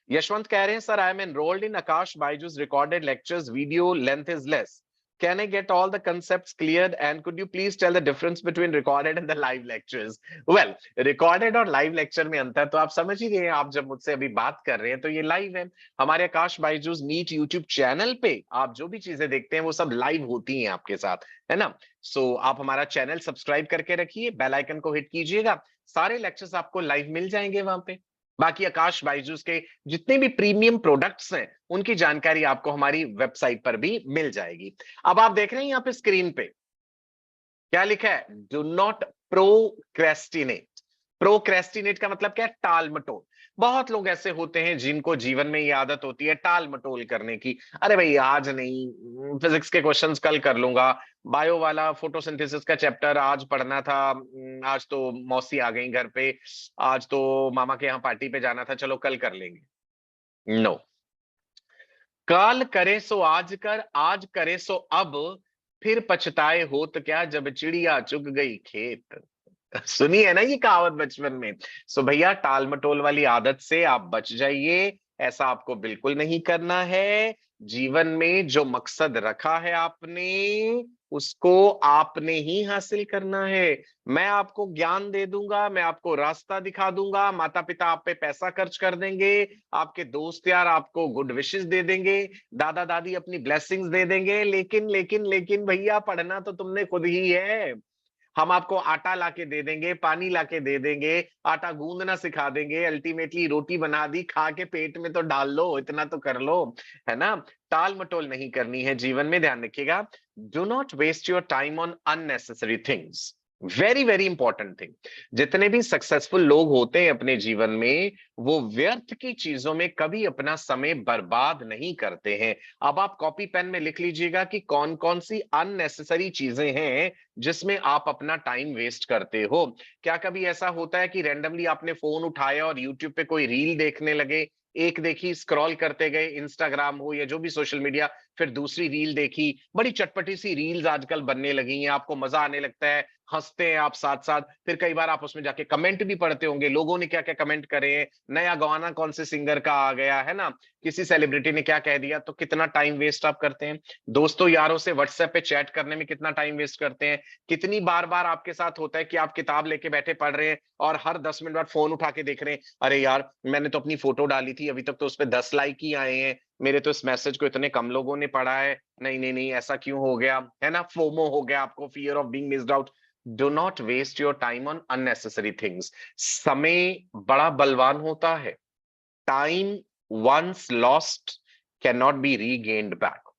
यशवंत कह रहे हैं, sir I M enrolled in Akash Byju's recorded lectures, video length is less, can I get all the concepts cleared and could you please tell the difference between recorded and the live lectures? well, recorded और live lecture में अंतर तो आप समझ ही गए हैं। आप जब मुझसे अभी बात कर रहे हैं तो ये लाइव है। हमारे Aakash Byju's NEET YouTube channel पे आप जो भी चीजें देखते हैं वो सब लाइव होती हैं आपके साथ, है ना? सो आप हमारा चैनल सब्सक्राइब करके रखिए, बेल आइकन को हिट कीजिएगा, सारे लेक्चर्स आपको लाइव मिल जाएंगे वहां पे। बाकी आकाश बायजूस के जितने भी प्रीमियम प्रोडक्ट्स हैं उनकी जानकारी आपको हमारी वेबसाइट पर भी मिल जाएगी। अब आप देख रहे हैं यहाँ पे स्क्रीन पे क्या लिखा है? Do not procrastinate. प्रोक्रेस्टिनेट का मतलब क्या है? टाल मटोल। बहुत लोग ऐसे होते हैं जिनको जीवन में ये आदत होती है टाल मटोल करने की। अरे भाई आज नहीं, फिजिक्स के क्वेश्चंस कल कर लूंगा, बायो वाला फोटोसिंथेसिस का चैप्टर आज पढ़ना था, आज तो मौसी आ गई घर पे, आज तो मामा के यहाँ पार्टी पे जाना था, चलो कल कर लेंगे। नो, काल करे सो आज कर, आज करे सो अब, फिर पछताए होत क्या जब चिड़िया चुग गई खेत। सुनी है ना ये कहावत बचपन में? सो भैया टाल मटोल वाली आदत से आप बच जाइए, ऐसा आपको बिल्कुल नहीं करना है। जीवन में जो मकसद रखा है आपने, उसको आपने ही हासिल करना है। मैं आपको ज्ञान दे दूंगा, मैं आपको रास्ता दिखा दूंगा, माता पिता आप पे पैसा खर्च कर देंगे, आपके दोस्त यार आपको गुड विशेस दे देंगे, दादा दादी अपनी ब्लेसिंग्स दे देंगे, लेकिन लेकिन लेकिन भैया पढ़ना तो तुमने खुद ही है। हम आपको आटा लाके दे देंगे, पानी लाके दे देंगे, आटा गूंदना सिखा देंगे, अल्टीमेटली रोटी बना दी, खा के पेट में तो डाल लो, इतना तो कर लो, है ना? टाल मटोल नहीं करनी है जीवन में, ध्यान रखिएगा। Do not waste your time on unnecessary things. Very very important thing. जितने भी सक्सेसफुल लोग होते हैं अपने जीवन में, वो व्यर्थ की चीजों में कभी अपना समय बर्बाद नहीं करते हैं। अब आप कॉपी पेन में लिख लीजिएगा कि कौन कौन सी अननेसेसरी चीजें हैं जिसमें आप अपना टाइम वेस्ट करते हो। क्या कभी ऐसा होता है कि रैंडमली आपने फोन उठाया और यूट्यूब पे कोई रील देखने लगे, एक देखी, स्क्रॉल करते गए, इंस्टाग्राम हो या जो भी सोशल मीडिया, फिर दूसरी रील देखी, बड़ी चटपटी सी रील्स आजकल बनने लगी हैं, आपको मजा आने लगता है, हंसते हैं आप साथ साथ, फिर कई बार आप उसमें जाके कमेंट भी पढ़ते होंगे, लोगों ने क्या क्या कमेंट करे हैं, नया गाना कौन से सिंगर का आ गया है ना, किसी सेलिब्रिटी ने क्या कह दिया, तो कितना टाइम वेस्ट आप करते हैं। दोस्तों यारों से व्हाट्सएप पे चैट करने में कितना टाइम वेस्ट करते हैं। कितनी बार बार आपके साथ होता है कि आप किताब लेके बैठे पढ़ रहे हैं और हर 10 मिनट बाद फोन उठा के देख रहे हैं, अरे यार मैंने तो अपनी फोटो डाली थी, अभी तक तो उस पर 10 लाइक ही आए हैं, मेरे तो इस मैसेज को इतने कम लोगों ने पढ़ा है, नहीं नहीं नहीं ऐसा क्यों हो गया, है ना? फोमो हो गया आपको, fear of being missed out. Do not waste your time on unnecessary things. समय बड़ा बलवान होता है। Time once lost can not be regained back.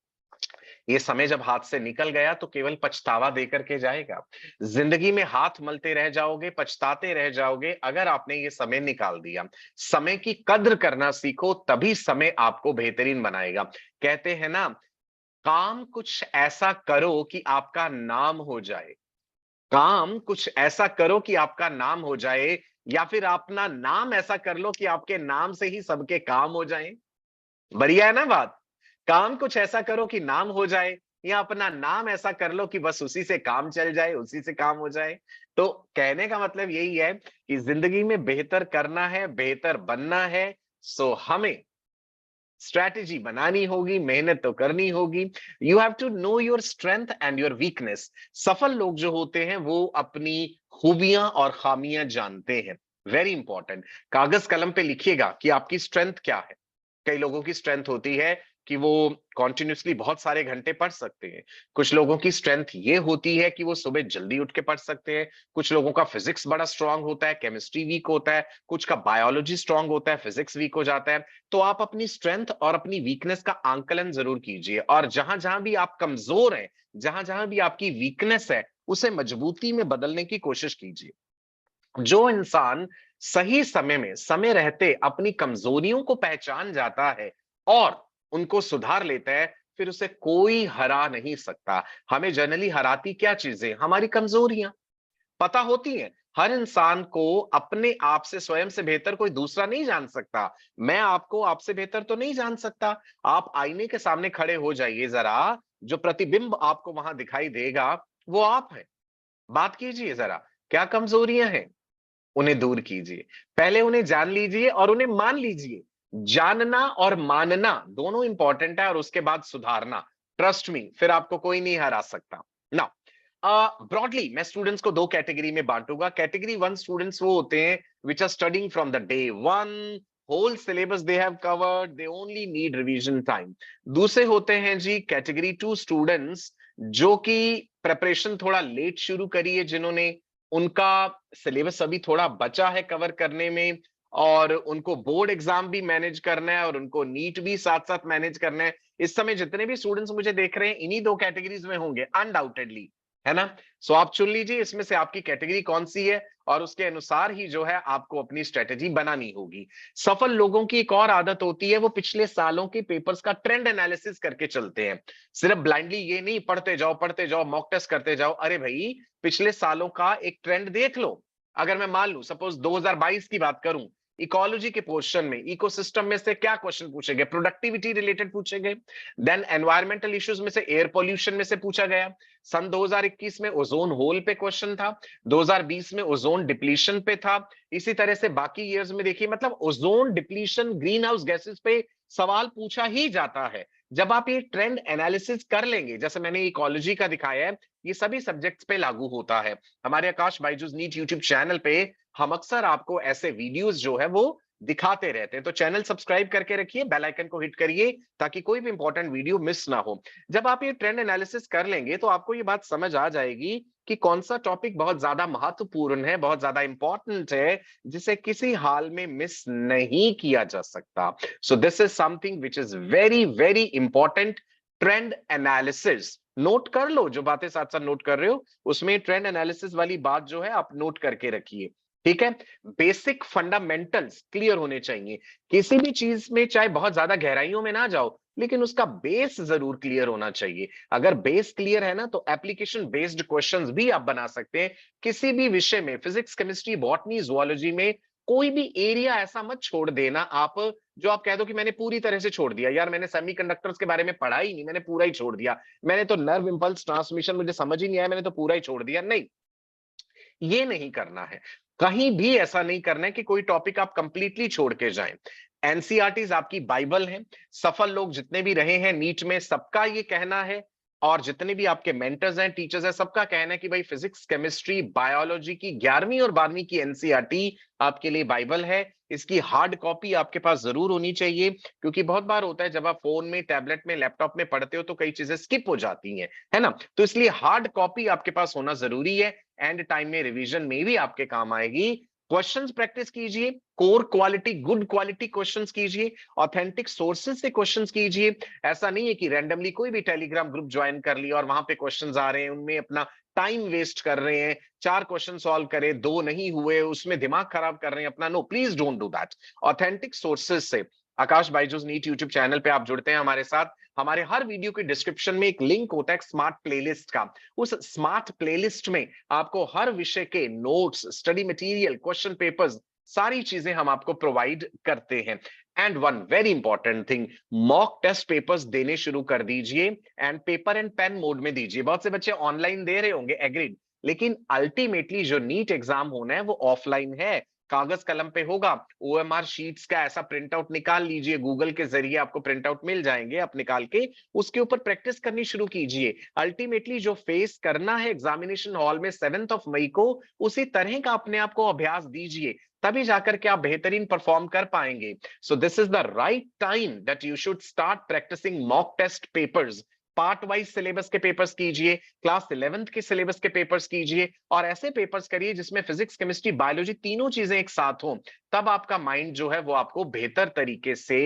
ये समय जब हाथ से निकल गया तो केवल पछतावा देकर के जाएगा। जिंदगी में हाथ मलते रह जाओगे, पछताते रह जाओगे अगर आपने ये समय निकाल दिया। समय की कद्र करना सीखो, तभी समय आपको बेहतरीन बनाएगा। कहते हैं ना, काम कुछ ऐसा करो कि आपका नाम हो जाए। काम कुछ ऐसा करो कि आपका नाम हो जाए, या फिर अपना नाम ऐसा कर लो कि आपके नाम से ही सबके काम हो जाएं। बढ़िया है ना बात? काम कुछ ऐसा करो कि नाम हो जाए, या अपना नाम ऐसा कर लो कि बस उसी से काम चल जाए, उसी से काम हो जाए। तो कहने का मतलब यही है कि जिंदगी में बेहतर करना है, बेहतर बनना है, सो हमें स्ट्रैटेजी बनानी होगी, मेहनत तो करनी होगी। You have to know your strength and your weakness. सफल लोग जो होते हैं वो अपनी खूबियां और खामियां जानते हैं। Very important. कागज कलम पे लिखिएगा कि आपकी स्ट्रेंथ क्या है। कई लोगों की स्ट्रेंथ होती है कि वो कॉन्टिन्यूसली बहुत सारे घंटे पढ़ सकते हैं। कुछ लोगों की स्ट्रेंथ ये होती है कि वो सुबह जल्दी उठ के पढ़ सकते हैं। कुछ लोगों का फिजिक्स बड़ा स्ट्रांग होता है, केमिस्ट्री वीक होता है। कुछ का बायोलॉजी स्ट्रांग होता है, फिजिक्स वीक हो जाता है। तो आप अपनी स्ट्रेंथ और अपनी वीकनेस का आंकलन जरूर कीजिए, और जहां जहां भी आप कमजोर हैं, जहां जहां भी आपकी वीकनेस है, उसे मजबूती में बदलने की कोशिश कीजिए। जो इंसान सही समय में, समय रहते अपनी कमजोरियों को पहचान जाता है और उनको सुधार लेता है, फिर उसे कोई हरा नहीं सकता। हमें जनरली हराती क्या चीजें? हमारी कमजोरियां पता होती हैं। हर इंसान को अपने आप से, स्वयं से बेहतर कोई दूसरा नहीं जान सकता। मैं आपको आपसे बेहतर तो नहीं जान सकता। आप आईने के सामने खड़े हो जाइए जरा, जो प्रतिबिंब आपको वहां दिखाई देगा वो आप हैं। बात कीजिए जरा, क्या कमजोरियां हैं, उन्हें दूर कीजिए। पहले उन्हें जान लीजिए और उन्हें मान लीजिए। जानना और मानना दोनों इंपॉर्टेंट है, और उसके बाद सुधारना। ट्रस्ट मी, फिर आपको कोई नहीं हरा सकता ना। ब्रॉडली मैं स्टूडेंट्स को दो कैटेगरी में बांटूंगा। कैटेगरी वन स्टूडेंट्स वो होते हैं which are studying from the day one, whole syllabus they have covered, they only need revision time. दूसरे होते हैं जी कैटेगरी टू स्टूडेंट्स, जो कि प्रिपरेशन थोड़ा लेट शुरू करी है, जिन्होंने, उनका सिलेबस अभी थोड़ा बचा है कवर करने में, और उनको बोर्ड एग्जाम भी मैनेज करना है और उनको नीट भी साथ साथ मैनेज करना है। इस समय जितने भी स्टूडेंट्स मुझे देख रहे हैं इन्हीं दो कैटेगरीज में होंगे अनडाउटेडली, है ना। सो आप चुन लीजिए इसमें से आपकी कैटेगरी कौन सी है, और उसके अनुसार ही जो है आपको अपनी स्ट्रेटेजी बनानी होगी। सफल लोगों की एक और आदत होती है, वो पिछले सालों के पेपर्स का ट्रेंड एनालिसिस करके चलते हैं। सिर्फ ब्लाइंडली ये नहीं पढ़ते जाओ मॉक टेस्ट करते जाओ। अरे भाई, पिछले सालों का एक ट्रेंड देख लो। अगर मैं मान लूं, सपोज 2022 की बात करूं, इकोलॉजी के पोर्शन में, इकोसिस्टम में से क्या क्वेश्चन पूछे गए? प्रोडक्टिविटी रिलेटेड पूछे गए। देन एनवायरमेंटल इश्यूज में से एयर पोल्यूशन में से पूछा गया। सन 2021 में ओजोन होल पे क्वेश्चन था। 2020 में ओजोन डिप्लीशन पे था। इसी तरह से बाकी ईयर्स में देखिए, मतलब ozone depletion, green house gases पे सवाल पूछा ही जाता है। जब आप ये ट्रेंड एनालिसिस कर लेंगे, जैसे मैंने इकोलॉजी का दिखाया है, ये सभी सब्जेक्ट्स पे लागू होता है। हमारे Aakash Byju's NEET YouTube channel पे हम अक्सर आपको ऐसे वीडियोस जो है वो दिखाते रहते हैं। तो चैनल सब्सक्राइब करके रखिए, बेल आइकन को हिट करिए, ताकि कोई भी इंपॉर्टेंट वीडियो मिस ना हो। जब आप ये ट्रेंड एनालिसिस कर लेंगे तो आपको ये बात समझ आ जाएगी कि कौन सा टॉपिक बहुत ज्यादा महत्वपूर्ण है, बहुत ज्यादा इंपॉर्टेंट है, जिसे किसी हाल में मिस नहीं किया जा सकता। सो this is something which is very very important, trend analysis. Note कर लो, जो बातें साथ साथ नोट कर रहे हो उसमें ट्रेंड एनालिसिस वाली बात जो है आप नोट करके रखिए। ठीक है, बेसिक फंडामेंटल्स क्लियर होने चाहिए। किसी भी चीज में चाहे बहुत ज्यादा गहराइयों में ना जाओ, लेकिन उसका बेस जरूर क्लियर होना चाहिए। अगर बेस क्लियर है ना, तो एप्लीकेशन बेस्ड क्वेश्चंस भी आप बना सकते हैं किसी भी विषय में। फिजिक्स, केमिस्ट्री, बॉटनी, जुओलॉजी में कोई भी एरिया ऐसा मत छोड़ देना आप, जो आप कह दो कि मैंने पूरी तरह से छोड़ दिया, यार मैंने सेमीकंडक्टर्स के बारे में पढ़ा ही नहीं, मैंने पूरा ही छोड़ दिया, मैंने तो नर्व इंपल्स ट्रांसमिशन मुझे समझ ही नहीं आया, मैंने तो पूरा ही छोड़ दिया। नहीं, ये नहीं करना है। कहीं भी ऐसा नहीं करना है कि कोई टॉपिक आप कंप्लीटली छोड़ के जाएं। एनसीईआरटीज आपकी बाइबल है। सफल लोग जितने भी रहे हैं नीट में, सबका ये कहना है, और जितने भी आपके मेंटर्स हैं, टीचर्स हैं, सबका कहना है कि भाई फिजिक्स, केमिस्ट्री, बायोलॉजी की 11वीं और 12वीं की एनसीईआरटी आपके लिए बाइबल है। इसकी हार्ड कॉपी आपके पास जरूर होनी चाहिए, क्योंकि बहुत बार होता है जब आप फोन में, टैबलेट में, लैपटॉप में पढ़ते हो तो कई चीजें स्किप हो जाती हैं, है ना। तो इसलिए हार्ड कॉपी आपके पास होना जरूरी है। एंड टाइम में रिवीजन में भी आपके काम आएगी। क्वेश्चंस प्रैक्टिस कीजिए, core quality, good quality questions कीजिए, ऑथेंटिक सोर्सेज से क्वेश्चंस कीजिए। ऐसा नहीं है कि रैंडमली कोई भी टेलीग्राम ग्रुप ज्वाइन कर लिया और वहां पे क्वेश्चंस आ रहे हैं, उनमें अपना टाइम वेस्ट कर रहे हैं, 4 क्वेश्चन सॉल्व करे, 2 नहीं हुए, उसमें दिमाग खराब कर रहे हैं अपना। No, please don't do that. Authentic sources से Aakash Byju's NEET YouTube channel पे आप जुड़ते हैं हमारे साथ। हमारे हर वीडियो के डिस्क्रिप्शन में एक लिंक होता है स्मार्ट प्लेलिस्ट का। उस स्मार्ट प्लेलिस्ट में आपको हर विषय के notes, study material, question papers, सारी चीजें हम आपको प्रोवाइड करते हैं। And one very important thing, mock test papers देने शुरू कर दीजिए, and paper and pen mode में दीजिए। बहुत से बच्चे ऑनलाइन दे रहे होंगे, एग्रीड, लेकिन अल्टीमेटली जो नीट एग्जाम होना है वो ऑफलाइन है, कागज कलम पे होगा। ओएमआर शीट्स का ऐसा प्रिंट आउट निकाल लीजिए, गूगल के जरिए आपको प्रिंट आउट मिल जाएंगे, आप निकाल के उसके ऊपर प्रैक्टिस करनी शुरू कीजिए। अल्टीमेटली जो फेस करना है एग्जामिनेशन हॉल में 7 मई को, उसी तरह का अपने आप को अभ्यास दीजिए, तभी जाकर के आप बेहतरीन परफॉर्म कर पाएंगे। So this is the right time that you should start practising mock test papers. Part wise syllabus के पेपर्स कीजिए, क्लास 11th के सिलेबस के पेपर्स कीजिए, और ऐसे पेपर्स करिए जिसमें फिजिक्स, केमिस्ट्री, बायोलॉजी तीनों चीजें एक साथ हों। तब आपका माइंड जो है वो आपको बेहतर तरीके से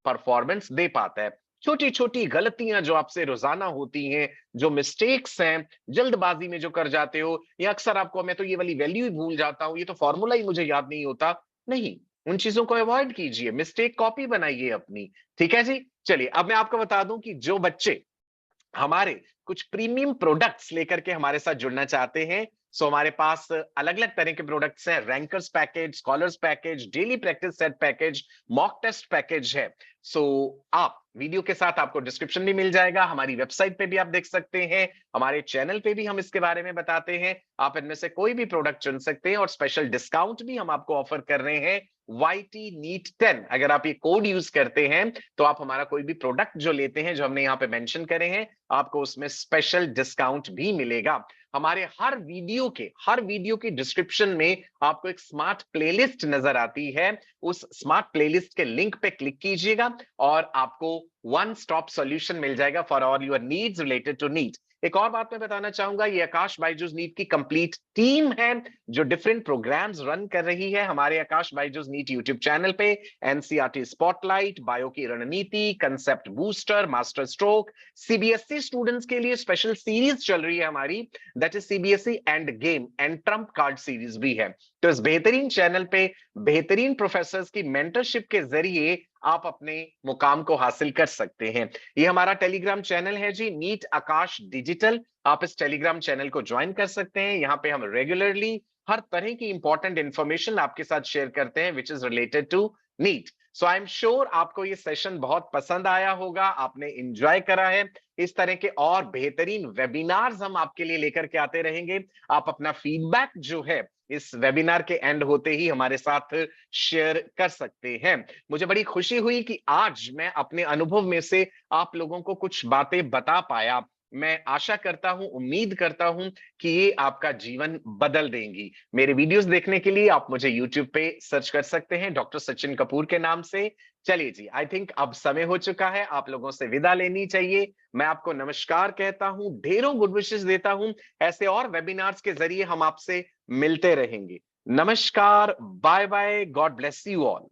परफॉर्मेंस दे पाता है। छोटी छोटी गलतियां जो आपसे रोजाना होती हैं, जो मिस्टेक्स हैं, जल्दबाजी में जो कर जाते हो, या अक्सर आपको मैं तो ये वाली वैल्यू ही भूल जाता हूं, ये तो फॉर्मूला ही मुझे याद नहीं होता, नहीं, उन चीजों को अवॉइड कीजिए, मिस्टेक कॉपी बनाइए अपनी। ठीक है जी। चलिए अब मैं आपको बता दूं कि जो बच्चे हमारे कुछ प्रीमियम प्रोडक्ट्स लेकर के हमारे साथ जुड़ना चाहते हैं, सो हमारे पास अलग अलग तरह के प्रोडक्ट्स हैं, rankers package, scholars package, daily practice set package, mock test package है। सो आप वीडियो के साथ आपको डिस्क्रिप्शन भी मिल जाएगा, हमारी वेबसाइट पे भी आप देख सकते हैं, हमारे चैनल पे भी हम इसके बारे में बताते हैं। आप इनमें से कोई भी प्रोडक्ट चुन सकते हैं और स्पेशल डिस्काउंट भी हम आपको ऑफर कर रहे हैं। YT NEET 10 अगर आप ये कोड यूज करते हैं तो आप हमारा कोई भी प्रोडक्ट जो लेते हैं, जो हमने यहाँ पे मेंशन करे हैं, आपको उसमें स्पेशल डिस्काउंट भी मिलेगा। हमारे हर वीडियो की डिस्क्रिप्शन में आपको एक स्मार्ट प्लेलिस्ट नजर आती है, उस स्मार्ट प्लेलिस्ट के लिंक पे क्लिक कीजिएगा और आपको वन स्टॉप सॉल्यूशन मिल जाएगा for all your needs related to NEET. एक और बात मैं बताना चाहूंगा, ये आकाश बायजूस नीट की कंप्लीट टीम है जो डिफरेंट प्रोग्राम्स रन कर रही है हमारे Aakash Byju's NEET YouTube channel पे। एनसीईआरटी स्पॉटलाइट, बायो की रणनीति, concept booster, master stroke, CBSE students के लिए स्पेशल सीरीज चल रही है हमारी, that is CBSE end game and Trump card series भी है। तो इस बेहतरीन चैनल पे बेहतरीन प्रोफेसर्स की मेंटरशिप के जरिए आप अपने मुकाम को हासिल कर सकते हैं। ये हमारा टेलीग्राम चैनल है जी, नीट आकाश डिजिटल। आप इस टेलीग्राम चैनल को ज्वाइन कर सकते हैं, यहाँ पे हम रेगुलरली हर तरह की इंपॉर्टेंट इंफॉर्मेशन आपके साथ शेयर करते हैं which is related to NEET. So I am sure आपको ये सेशन बहुत पसंद आया होगा, आपने एंजॉय करा है। इस तरह के और बेहतरीन वेबिनार्स हम आपके लिए लेकर के आते रहेंगे। आप अपना फीडबैक जो है इस वेबिनार के एंड होते ही हमारे साथ शेयर कर सकते हैं। मुझे बड़ी खुशी हुई कि आज मैं अपने अनुभव में से आप लोगों को कुछ बातें बता पाया। मैं आशा करता हूं, उम्मीद करता हूं कि ये आपका जीवन बदल देंगी। मेरे वीडियोस देखने के लिए आप मुझे यूट्यूब पे सर्च कर सकते हैं डॉक्टर सचिन कपूर के नाम से। चलिए जी, आई थिंक अब समय हो चुका है आप लोगों से विदा लेनी चाहिए। मैं आपको नमस्कार कहता हूं, ढेरों गुड विशेस देता हूं। ऐसे और वेबिनार्स के जरिए हम आपसे मिलते रहेंगे। नमस्कार, bye bye, God bless you all.